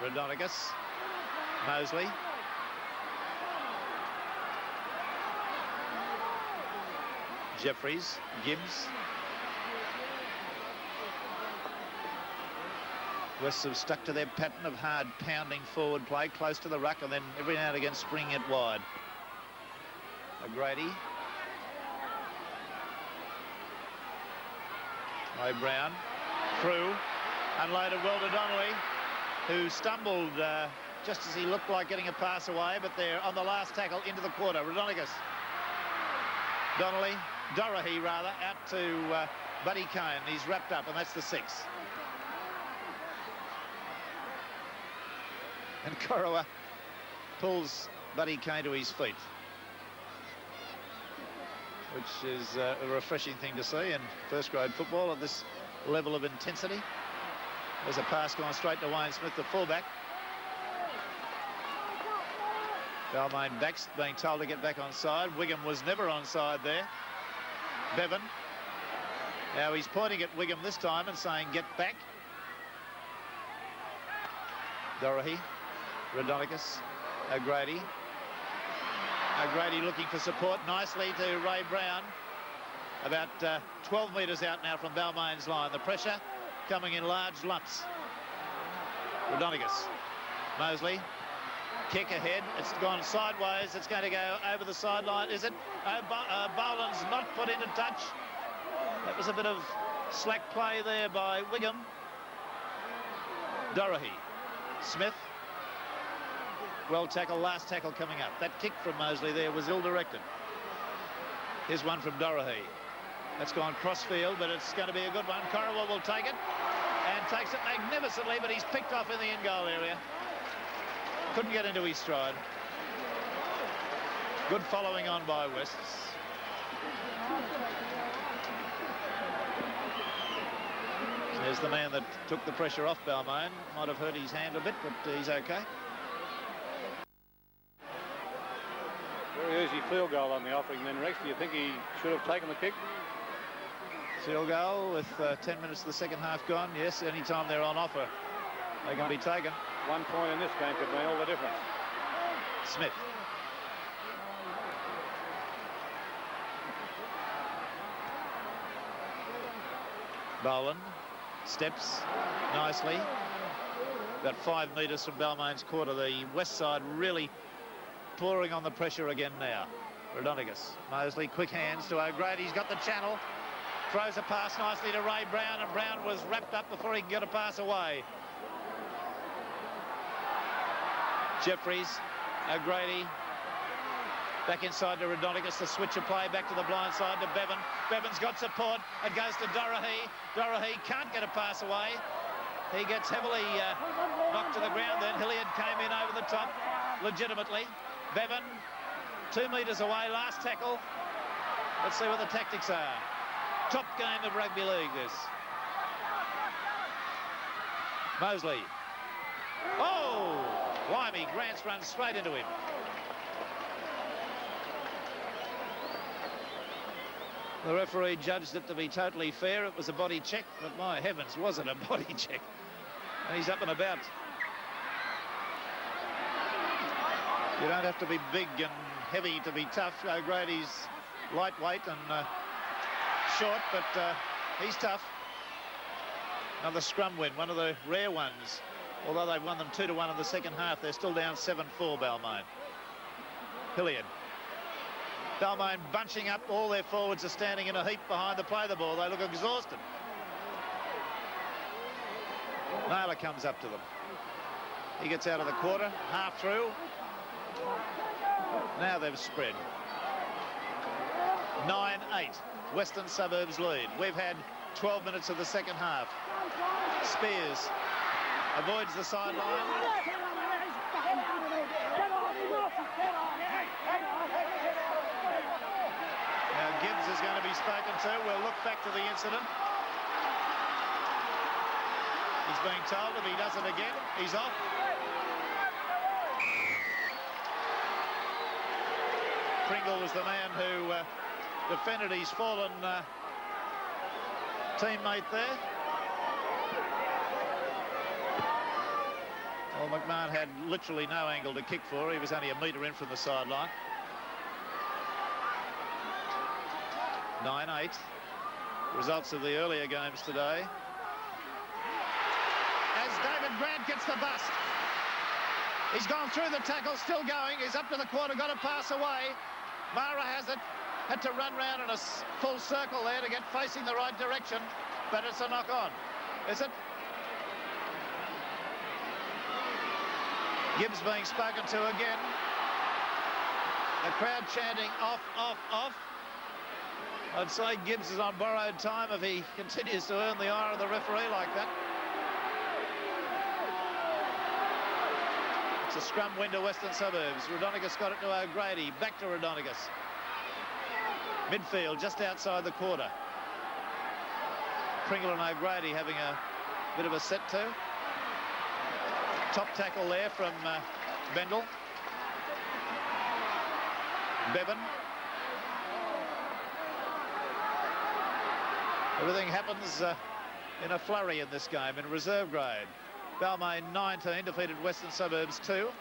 Rodonicus, Mosley. Jeffries, Gibbs. Wests have stuck to their pattern of hard pounding forward play, close to the ruck, and then every now and again springing it wide. O'Grady. Ray Brown. Through. Unloaded well to Donnelly, who stumbled just as he looked like getting a pass away, but they're on the last tackle into the quarter. Rodonicus. Donnelly. Dorahy, rather, out to Buddy Cone. He's wrapped up, and that's the 6. And Korowa pulls Buddy Cone to his feet, which is a refreshing thing to see in first-grade football at this level of intensity. There's a pass going straight to Wayne Smith, the fullback. Balmain backs, being told to get back on side. Wigham was never on side there. Bevan. Now he's pointing at Wigham this time and saying, get back. Dorahy. Rodonicus, O'Grady. O'Grady looking for support nicely to Ray Brown. About 12 metres out now from Balmain's line. The pressure coming in large lumps. Rodonicus, Mosley, kick ahead. It's gone sideways. It's going to go over the sideline. Is it? Boland's not put into touch. That was a bit of slack play there by Wigham. Dorahy, Smith. Well tackled, last tackle coming up. That kick from Mosley there was ill-directed. Here's one from Dorahy. That's gone cross-field, but it's going to be a good one. Corriwell will take it, and takes it magnificently, but he's picked off in the in-goal area. Couldn't get into his stride. Good following on by Wests. There's the man that took the pressure off Balmain. Might have hurt his hand a bit, but he's okay. very easy field goal on the offering then, Rex. Do you think he should have taken the kick? Field goal with 10 minutes of the second half gone. Yes, any time they're on offer, they can be taken. 1 point in this game could make all the difference. Smith. Boland steps nicely. About 5 metres from Balmain's quarter. The west side really pouring on the pressure again now. Rodonicus, Mosley, quick hands to O'Grady. He's got the channel. Throws a pass nicely to Ray Brown, and Brown was wrapped up before he could get a pass away. Jeffries, O'Grady, back inside to Rodonicus, the switch of play back to the blind side to Bevan. Bevan's got support and goes to Dorahy. Dorahy can't get a pass away. He gets heavily knocked to the ground then. Hilliard came in over the top legitimately. Bevan, 2 metres away, last tackle. Let's see what the tactics are. Top game of rugby league, this. Mosley. Oh! Blimey, Grant's run straight into him. The referee judged it to be totally fair. It was a body check, but my heavens, was it a body check? And he's up and about. You don't have to be big and heavy to be tough. O'Grady's lightweight and short, but he's tough. Another scrum win, one of the rare ones. Although they've won them 2-1 in the second half, they're still down 7-4, Balmain. Hilliard. Balmain bunching up. All their forwards are standing in a heap behind the play the ball. They look exhausted. Naylor comes up to them. He gets out of the quarter, half through. Now they've spread. 9-8. Western Suburbs lead. We've had 12 minutes of the second half. Spears avoids the sideline. Now Gibbs is going to be spoken to. We'll look back to the incident. He's being told if he does it again, he's off. Pringle was the man who defended his fallen teammate there. Well, McMahon had literally no angle to kick for. He was only a metre in from the sideline. 9-8. Results of the earlier games today. As David Grant gets the bust. He's gone through the tackle, still going. He's up to the quarter, got to pass away. Mara has it. Had to run round in a full circle there to get facing the right direction. But it's a knock-on. Is it? Gibbs being spoken to again. The crowd chanting off, off, off. I'd say Gibbs is on borrowed time if he continues to earn the ire of the referee like that. It's a scrum win to Western Suburbs. Rodonicus got it to O'Grady. Back to Rodonicus. Midfield just outside the quarter. Pringle and O'Grady having a bit of a set to. Top tackle there from Bendel. Bevan. Everything happens in a flurry in this game in reserve grade. Balmain 19 defeated Western Suburbs 2.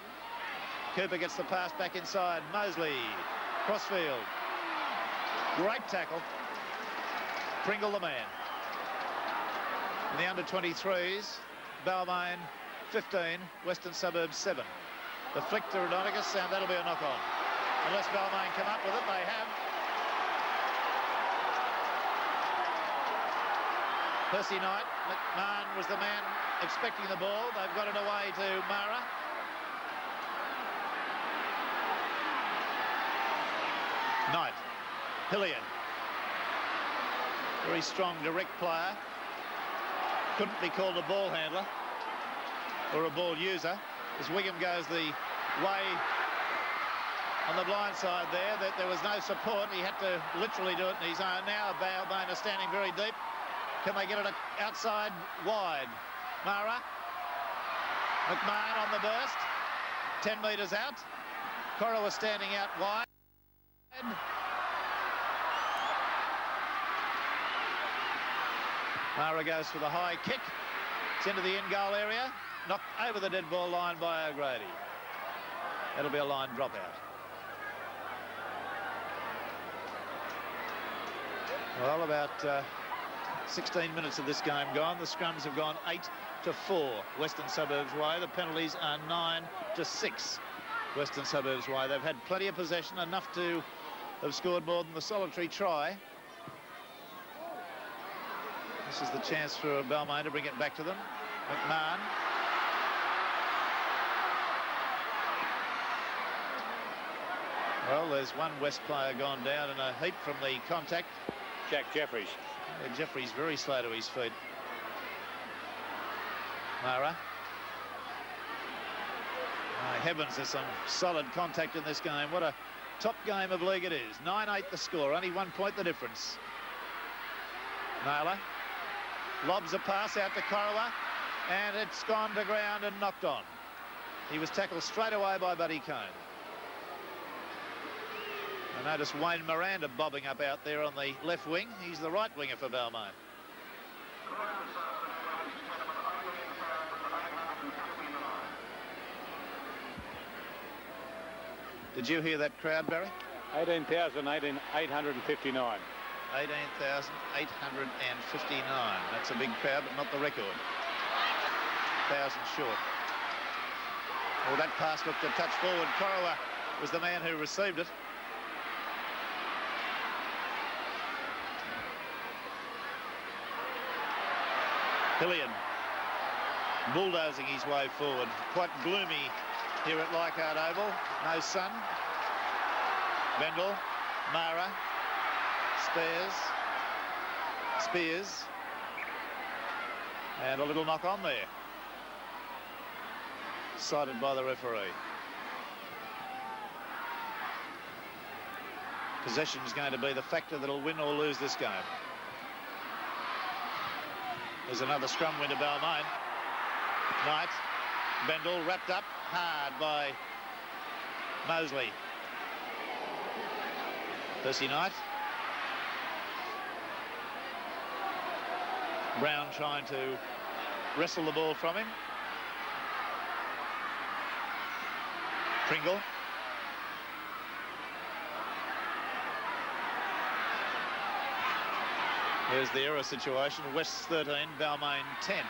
Cooper gets the pass back inside. Mosley, crossfield. Great tackle. Pringle the man. In the under-23s, Balmain 15, Western Suburbs 7. The flick to Rodonicus, and that'll be a knock-on. Unless Balmain come up with it, they have. Percy Knight, McMahon was the man expecting the ball. They've got it away to Mara. Knight, Hillian. Very strong direct player. Couldn't be called a ball handler or a ball user. As Wigham goes the way on the blind side there, that there was no support. He had to literally do it in his own. Now Balmain is standing very deep. Can they get it outside wide? Mara. McMahon on the burst. 10 metres out. Cora was standing out wide. Mara goes for the high kick. It's into the in-goal area. Knocked over the dead ball line by O'Grady. That'll be a line dropout. Well, about 16 minutes of this game gone. The scrums have gone 8-4 Western Suburbs way. The penalties are 9-6 Western Suburbs way. They've had plenty of possession, enough to have scored more than the solitary try. This is the chance for Balmain to bring it back to them. McMahon. Well, there's one West player gone down in a heap from the contact. Jack Jeffries. Yeah, Jeffries very slow to his feet. Mara. My heavens, there's some solid contact in this game. What a top game of league it is. 9-8 the score, only 1 point the difference. Naylor lobs a pass out to Corowa, and it's gone to ground and knocked on. He was tackled straight away by Buddy Cone. I notice Wayne Miranda bobbing up out there on the left wing. He's the right winger for Balmain. Did you hear that crowd, Barry? 18,859. 18,859. That's a big crowd, but not the record. 1,000 short. Well, that pass looked a touch forward. Corowa was the man who received it. Hillian bulldozing his way forward. Quite gloomy here at Leichhardt Oval. No sun. Bendel, Mara, Spears, and a little knock on there. Cited by the referee. Possession is going to be the factor that'll win or lose this game. There's another scrum win to Balmain. Knight. Bendel wrapped up hard by Mosley. Percy Knight. Brown trying to wrestle the ball from him. Pringle. Here's the error situation. West 13, Balmain 10.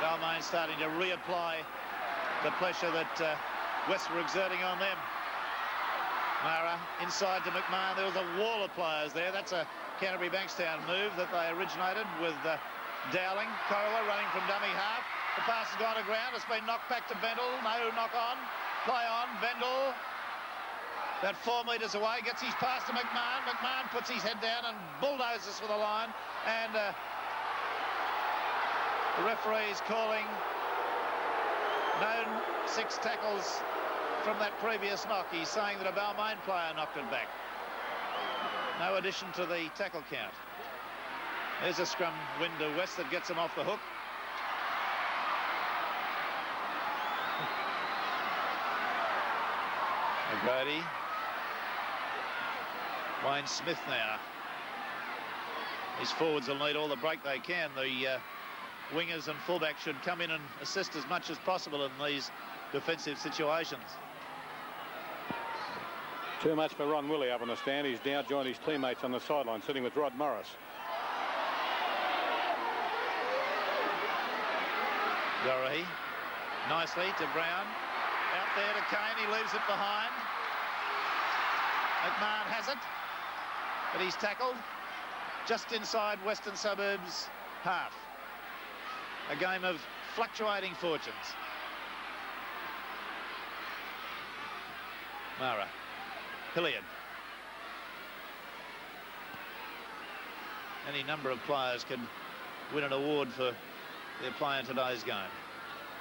Balmain starting to reapply the pressure that West were exerting on them. Mara inside to McMahon. There was a wall of players there. That's a Canterbury Bankstown move that they originated with Dowling. Corolla running from dummy half. The pass has gone to ground. It's been knocked back to Bendel. No knock on. Play on. Bendel. About 4 metres away. Gets his pass to McMahon. McMahon puts his head down and bulldozes for the line. And the referee is calling known 6 tackles from that previous knock. He's saying that a Balmain player knocked it back. No addition to the tackle count. There's a scrum win to West that gets him off the hook. O'Grady. Wayne Smith now. His forwards will need all the break they can. The wingers and fullbacks should come in and assist as much as possible in these defensive situations. Too much for Ron Willey up on the stand. He's now joined his teammates on the sideline, sitting with Rod Morris. Doherty, nicely to Brown. Out there to Kane, he leaves it behind. McMahon has it, but he's tackled just inside Western Suburbs half. A game of fluctuating fortunes. Mara. Hilliard. Any number of players could win an award for their play in today's game.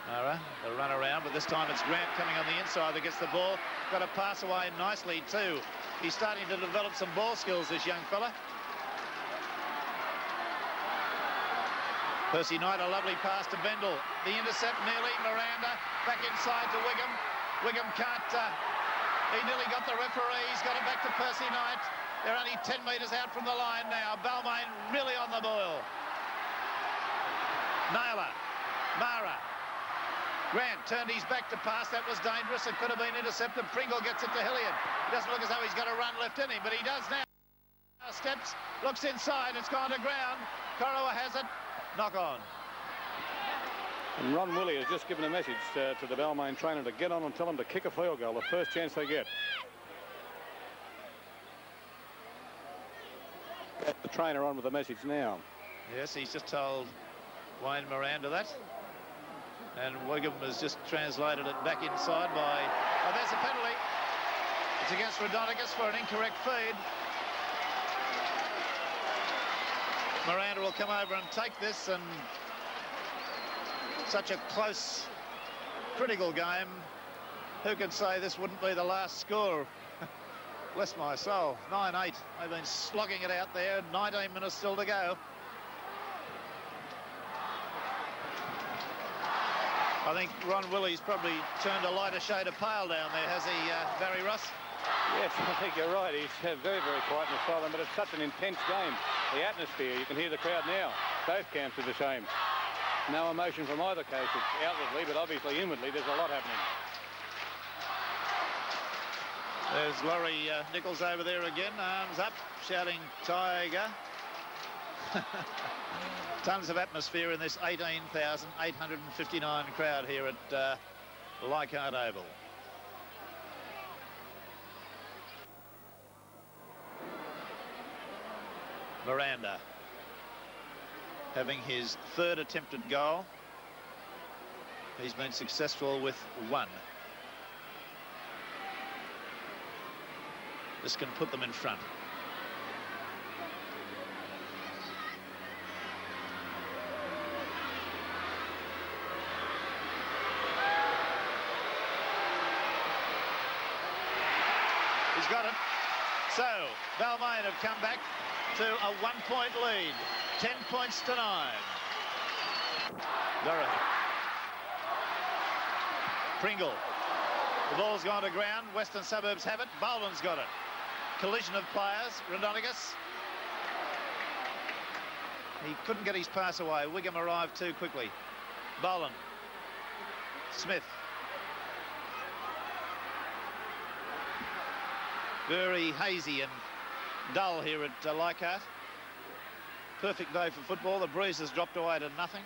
Mara, the run around, but this time it's Grant coming on the inside that gets the ball. Got a pass away nicely too. He's starting to develop some ball skills, this young fella. Percy Knight, a lovely pass to Bendel. The intercept nearly. Miranda back inside to Wigham. Wigham can't... he nearly got the referee. He's got it back to Percy Knight. They're only 10 metres out from the line now. Balmain really on the boil. Naylor. Mara. Grant turned his back to pass. That was dangerous. It could have been intercepted. Pringle gets it to Hilliard. It doesn't look as though he's got a run left in him, but he does now. Steps, looks inside. It's gone to ground. Corowa has it. Knock on. And Ron Willey has just given a message to the Balmain trainer to get on and tell him to kick a field goal, the first chance they get. Get the trainer on with the message now. Yes, he's just told Wayne Miranda that. And Wigham has just translated it back inside by... Oh, there's a penalty. It's against Rodonicus for an incorrect feed. Miranda will come over and take this, and such a close, critical game. Who could say this wouldn't be the last score? Bless my soul. 9-8. They've been slogging it out there. 19 minutes still to go. I think Ron Willey's probably turned a lighter shade of pale down there, has he, Barry Ross? Yes, I think you're right. He's very, very quiet and silent, but it's such an intense game. The atmosphere, you can hear the crowd now. Both camps are the same. No emotion from either case outwardly, but obviously inwardly there's a lot happening. There's Laurie Nichols over there again, arms up, shouting Tiger. Tons of atmosphere in this 18,859 crowd here at Leichhardt Oval. Miranda having his third attempted goal. He's been successful with 1. This can put them in front. He's got it. So Balmain have come back to a 1-point lead. 10 points to 9. Doherty. Pringle. The ball's gone to ground. Western Suburbs have it. Boland's got it. Collision of players. Rodonigus. He couldn't get his pass away. Wigham arrived too quickly. Boland. Smith. Very hazy and dull here at Leichhardt. Perfect day for football. The breeze has dropped away to nothing.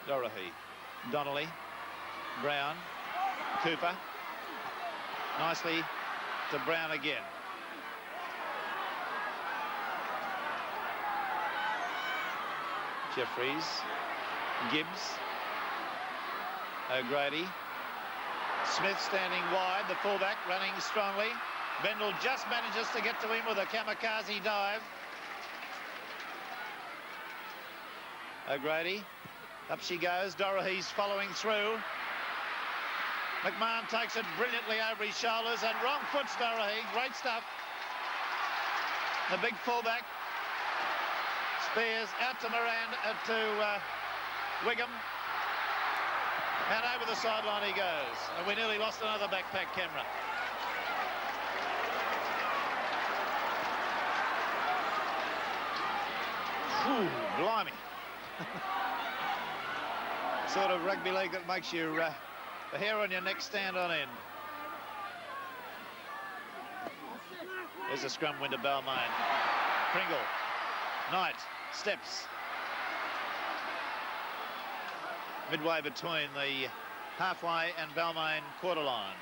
Doherty. Donnelly. Brown. Cooper. Nicely to Brown again. Jeffries. Gibbs. O'Grady. Smith standing wide, the fullback running strongly. Bendel just manages to get to him with a kamikaze dive. O'Grady. Up she goes. Doherty's following through. McMahon takes it brilliantly over his shoulders and wrong foots Doherty. Great stuff. The big fullback. Spears out to Moran, to Wigham. And over the sideline he goes. And we nearly lost another backpack camera. Whew, blimey. Sort of rugby league that makes you the hair on your neck stand on end. There's a scrum win to Balmain. Pringle. Knight. Steps. Midway between the halfway and Balmain quarter line.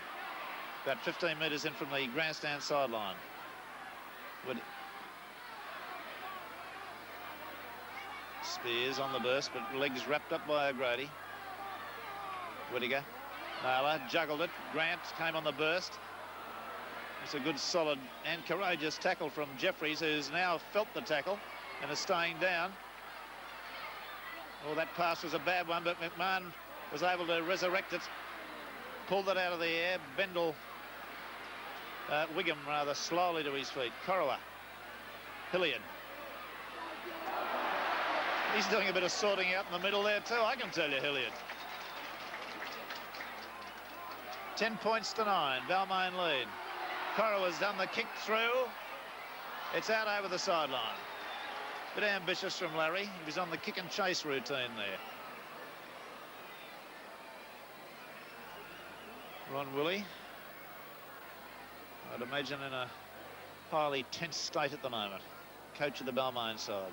About 15 metres in from the grandstand sideline. Spears on the burst, but legs wrapped up by O'Grady. Whittaker. Naylor juggled it. Grant came on the burst. It's a good, solid and courageous tackle from Jeffries, who's now felt the tackle and is staying down. Well, that pass was a bad one, but McMahon was able to resurrect it. Pulled it out of the air. Bendel, Wigham rather slowly to his feet. Corrowa. Hilliard. He's doing a bit of sorting out in the middle there too, I can tell you, Hilliard. 10 points to 9. Balmain lead. Corrowa's done the kick through. It's out over the sideline. Bit ambitious from Larry. He was on the kick and chase routine there. Ron Willie, I'd imagine in a highly tense state at the moment. Coach of the Balmain side.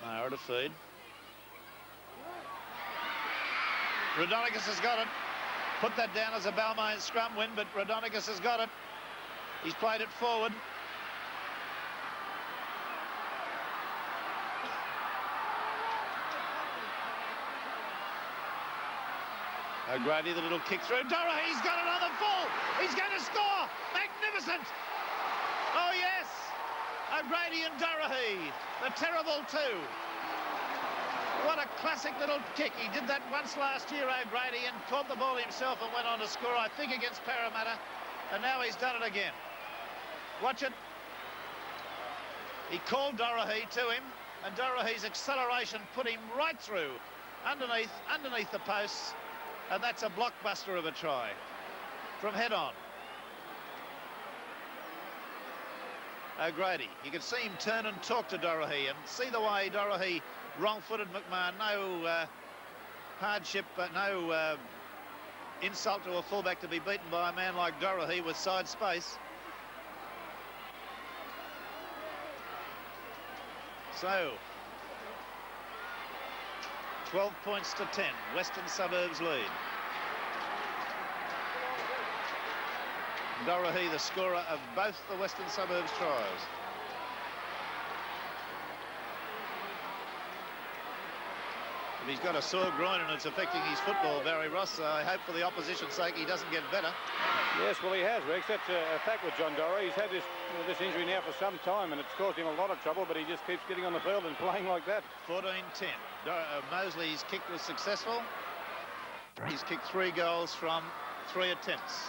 Mara to feed. Rodonigus has got it. Put that down as a Balmain scrum win, but Rodonigus has got it. He's played it forward. O'Grady, the little kick through. Doherty's got it on the full. He's going to score. Magnificent. Oh, yes. O'Grady and Doherty, the terrible two. What a classic little kick. He did that once last year, O'Grady, and caught the ball himself and went on to score, I think, against Parramatta. And now he's done it again. Watch it. He called Doherty to him, and Doherty's acceleration put him right through, underneath the posts. And that's a blockbuster of a try from head on. O'Grady, you could see him turn and talk to Doherty and see the way Doherty wrong-footed McMahon. No hardship, but no insult to a fullback to be beaten by a man like Doherty with side space. So, 12 points to 10. Western Suburbs lead. Doherty, the scorer of both the Western Suburbs tries. But he's got a sore groin and it's affecting his football, Barry Ross. I hope for the opposition's sake he doesn't get better. Yes, well, he has, Rex. That's a fact with John Doherty. He's had this injury now for some time, and it's caused him a lot of trouble, but he just keeps getting on the field and playing like that. 14-10. Mosley's kick was successful. He's kicked 3 goals from 3 attempts.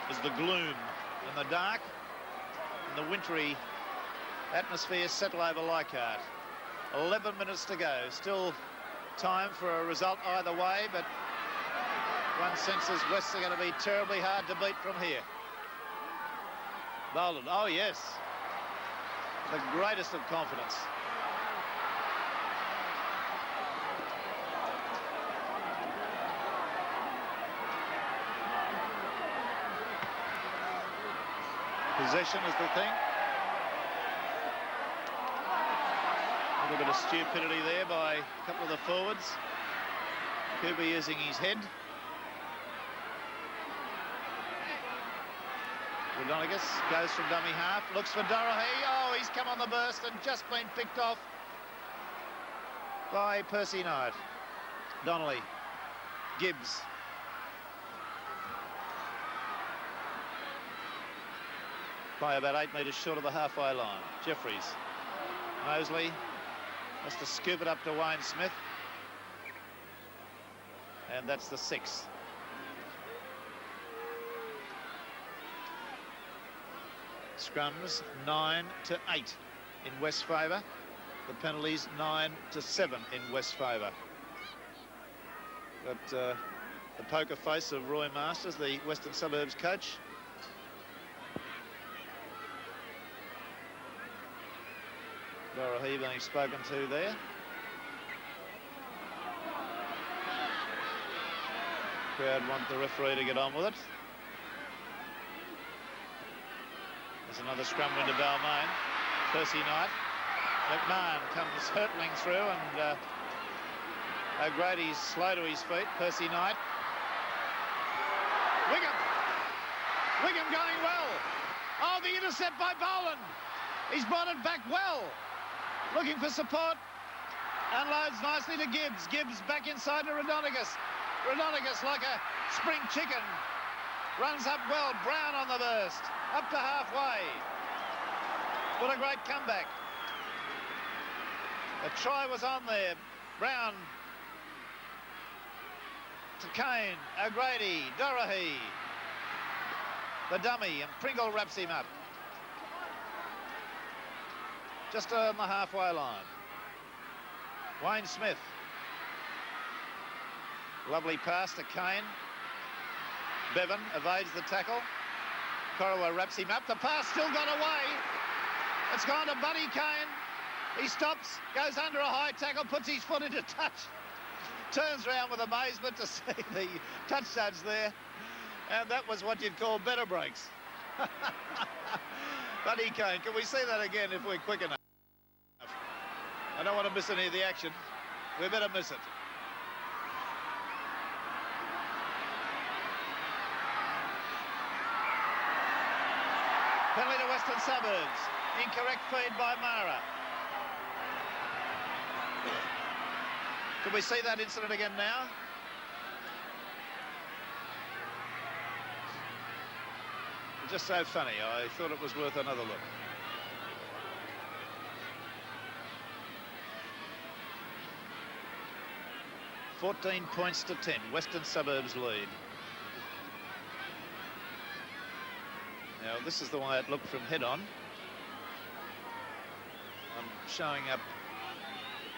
as the gloom and the dark and the wintry atmosphere settle over Leichhardt. 11 minutes to go. Still time for a result either way, but one senses Wests are going to be terribly hard to beat from here. Bolden, oh yes, the greatest of confidence. Possession is the thing. A little bit of stupidity there by a couple of the forwards. Cooper using his head. Rodonigus goes from dummy half, looks for Dorahy. Oh, he's come on the burst and just been picked off by Percy Knight. Donnelly, Gibbs. By about 8 metres short of the halfway line. Jeffries. Mosley has to scoop it up to Wayne Smith. And that's the 6th. Scrums 9-8 in West's favour. The penalties 9-7 in West's favour. But the poker face of Roy Masters, the Western Suburbs coach. Dorahy being spoken to there. Crowd want the referee to get on with it. There's another scrum win to Balmain. Percy Knight. McMahon comes hurtling through, and O'Grady's slow to his feet. Percy Knight. Wigham going well. Oh, the intercept by Boland. He's brought it back well. Looking for support. Unloads nicely to Gibbs. Gibbs back inside to Rodonigus. Rodonigus, like a spring chicken, runs up well. Brown on the burst. Up to halfway. What a great comeback. A try was on there. Brown to Kane. O'Grady. Dorahy. The dummy, and Pringle wraps him up. Just on the halfway line. Wayne Smith. Lovely pass to Kane. Bevan evades the tackle. Corriwa wraps him up. The pass still got away. It's gone to Buddy Kane. He stops, goes under a high tackle, puts his foot into touch. Turns around with amazement to see the touch judge there. And that was what you'd call better breaks. Buddy Kane, can we see that again if we're quick enough? I don't want to miss any of the action. We better miss it. Penalty to Western Suburbs. Incorrect feed by Mara. Can we see that incident again now? Just so funny. I thought it was worth another look. $14 points to 10. Western Suburbs lead. Now, this is the way it looked from head on. I'm showing up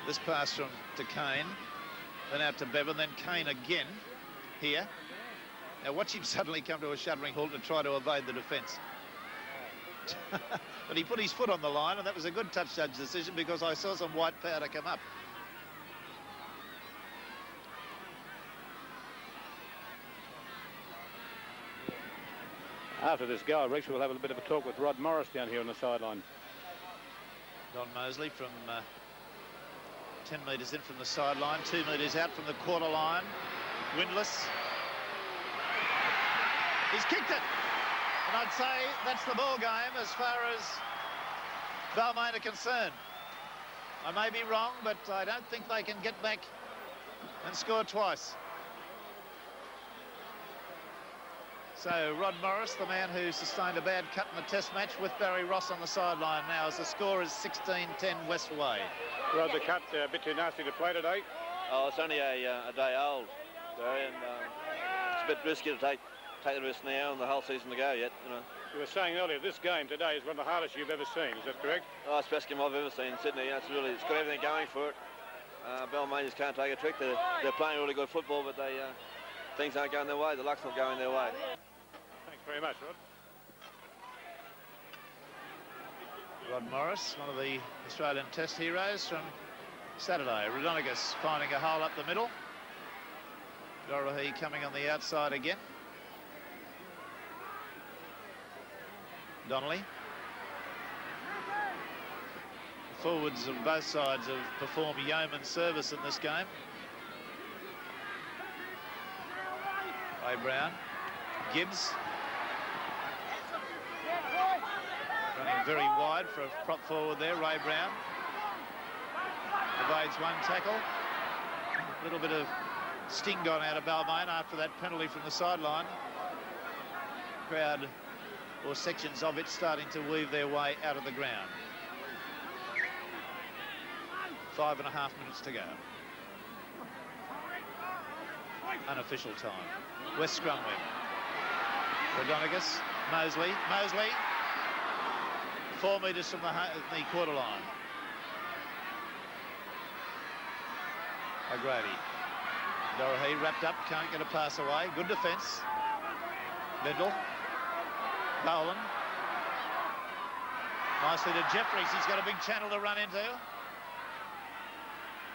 this pass from to Kane, then out to Bevan, then Kane again here. Now watch him suddenly come to a shuddering halt to try to evade the defence. But he put his foot on the line, and that was a good touch judge decision because I saw some white powder come up. After this goal, Rex, we'll have a bit of a talk with Rod Morris down here on the sideline. Don Mosley from 10 metres in from the sideline, 2 metres out from the quarter line, windless. He's kicked it, and I'd say that's the ball game as far as Balmain are concerned. I may be wrong, but I don't think they can get back and score twice. So Rod Morris, the man who sustained a bad cut in the test match, with Barry Ross on the sideline now as the score is 16-10 West away. Rod, the cut a bit too nasty to play today? Oh, it's only a day old, Barry, and it's a bit risky to take take the risk now and the whole season to go yet, you know. You were saying earlier, this game today is one of the hardest you've ever seen. Is that correct? Oh, it's the best game I've ever seen in Sydney. You know, it's got everything going for it. Balmain just can't take a trick. They're playing really good football, but things aren't going their way. The luck's not going their way. Thanks very much, Rod. Rod Morris, one of the Australian Test heroes from Saturday. Rodonigus finding a hole up the middle. Dorohey coming on the outside again. Donnelly. The forwards of both sides have performed yeoman service in this game. Ray Brown. Gibbs. Running very wide for a prop forward there, Ray Brown. Evades one tackle. A little bit of sting gone out of Balmain after that penalty from the sideline. Crowd, or sections of it, starting to weave their way out of the ground. 5.5 minutes to go. Unofficial time. West scrum wing. Rodonigus, Mosley. 4 metres from the quarter line. O'Grady. Dorohey wrapped up, can't get a pass away. Good defence. Bendel. Boland. Nicely to Jeffries. He's got a big channel to run into.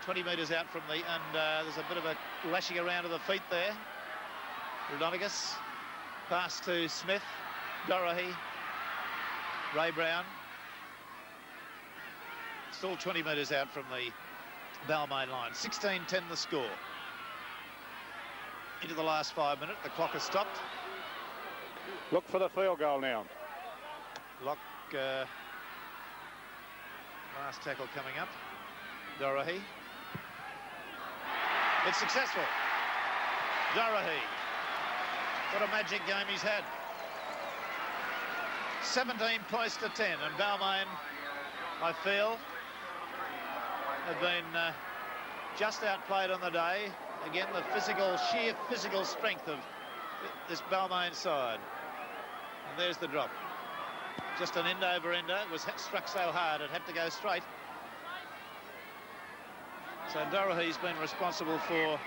20 metres out from the, and there's a bit of a lashing around of the feet there. Rodonigus. Pass to Smith. Dorohey. Ray Brown. Still 20 metres out from the Balmain line. 16-10 the score. Into the last 5 minutes. The clock has stopped. Look for the field goal now. Lock. Last tackle coming up. Dorohey. It's successful. Dorohey. What a magic game he's had. 17 points to 10, and Balmain, I feel, have been just outplayed on the day. Again, the sheer physical strength of this Balmain side. And there's the drop. Just an end over ender. It was struck so hard it had to go straight. So Dorohey's been responsible for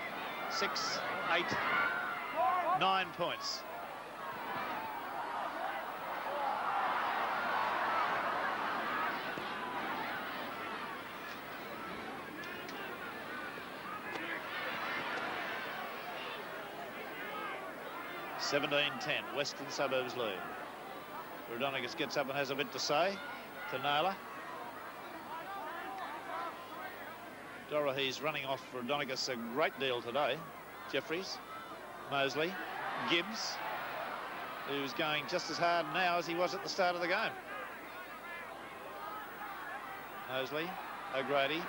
6, 8, 9 points. (17-10), Western Suburbs lead. Rodonigus gets up and has a bit to say to Naylor. Dorohey's running off Rodonigus a great deal today. Jeffries, Mosley, Gibbs, who's going just as hard now as he was at the start of the game. Mosley, O'Grady,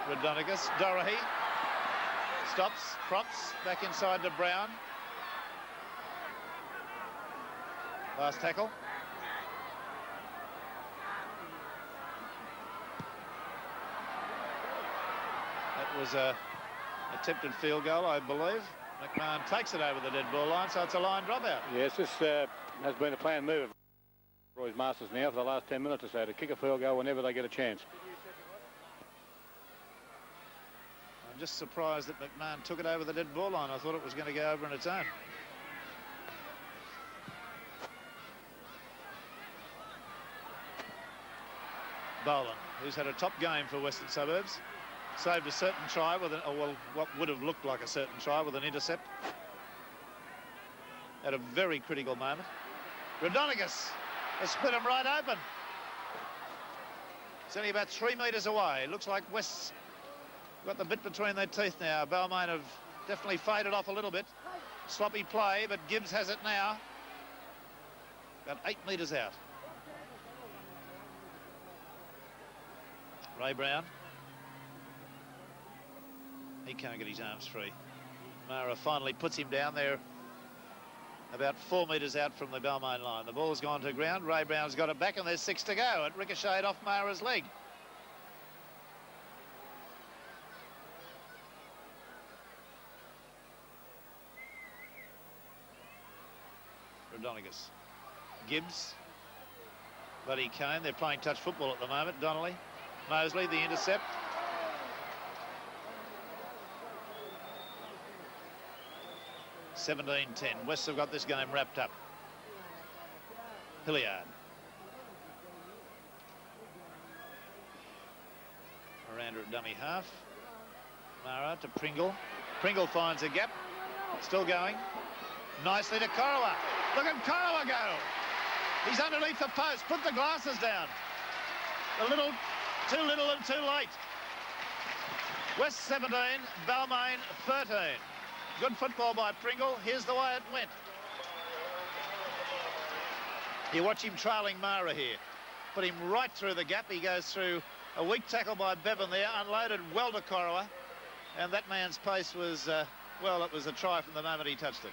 Rodonigus, Dorohey. Stops, props, back inside to Brown. Last tackle. That was a attempted field goal, I believe. McMahon takes it over the dead ball line, so it's a line dropout. Yes, this has been a planned move of Roy's Masters now for the last 10 minutes or so, to kick a field goal whenever they get a chance. I'm just surprised that McMahon took it over the dead ball line. I thought it was going to go over on its own. Boland, who's had a top game for Western Suburbs, saved a certain try with what would have looked like a certain try with an intercept at a very critical moment. Rodonigus has split him right open. It's only about 3 metres away. Looks like West's got the bit between their teeth now. Balmain have definitely faded off a little bit. Sloppy play, but Gibbs has it now. About 8 metres out. Ray Brown. He can't get his arms free. Mara finally puts him down there about 4 metres out from the Balmain line. The ball's gone to ground. Ray Brown's got it back and there's 6 to go. It ricocheted off Mara's leg. Donegas. Gibbs. Buddy Kane. They're playing touch football at the moment. Donnelly. Mosley, the intercept. (17-10). Wests have got this game wrapped up. Hilliard. Miranda at dummy half. Mara to Pringle. Pringle finds a gap. Still going. Nicely to Corowa. Look at Corowa go. He's underneath the post. Put the glasses down. Too little and too late. West 17, Balmain 13. Good football by Pringle. Here's the way it went. You watch him trailing Mara here. Put him right through the gap. He goes through a weak tackle by Bevan there. Unloaded well to Corowa. And that man's pace was, well, it was a try from the moment he touched it.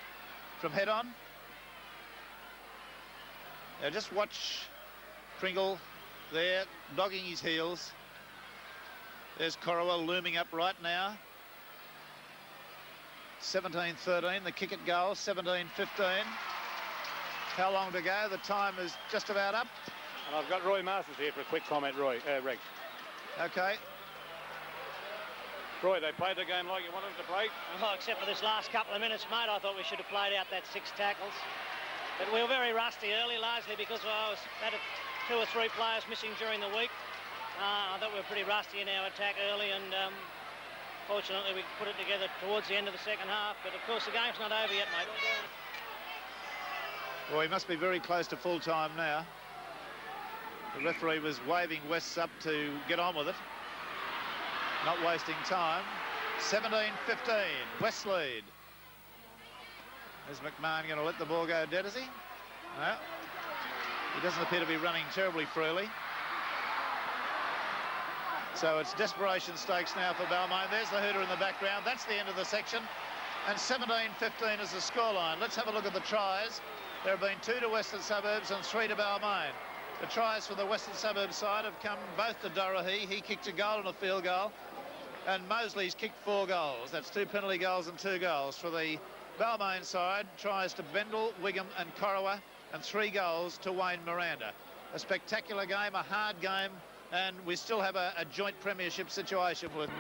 From head on. Now just watch Pringle there, dogging his heels. There's Corowa looming up right now. 17-13, the kick at goal, 17-15. How long to go? The time is just about up. And I've got Roy Masters here for a quick comment, Rex. Okay. Roy, they played the game like you wanted them to play? Well, except for this last couple of minutes, mate, I thought we should have played out that 6 tackles. But we were very rusty early, largely because I had 2 or 3 players missing during the week. I thought we were pretty rusty in our attack early, and fortunately we put it together towards the end of the second half. But of course the game's not over yet, mate. Well, he must be very close to full time now. The referee was waving Wests up to get on with it. Not wasting time. 17-15, West lead. Is McMahon going to let the ball go dead, is he? No. He doesn't appear to be running terribly freely. So it's desperation stakes now for Balmain. There's the hooter in the background. That's the end of the section. And 17-15 is the scoreline. Let's have a look at the tries. There have been 2 to Western Suburbs and 3 to Balmain. The tries for the Western Suburbs side have come both to Dorohee. He kicked a goal and a field goal. And Mosley's kicked 4 goals. That's 2 penalty goals and 2 goals. For the Balmain side, tries to Bendel, Wigham and Corowa, and 3 goals to Wayne Miranda. A spectacular game, a hard game, and we still have a joint premiership situation with...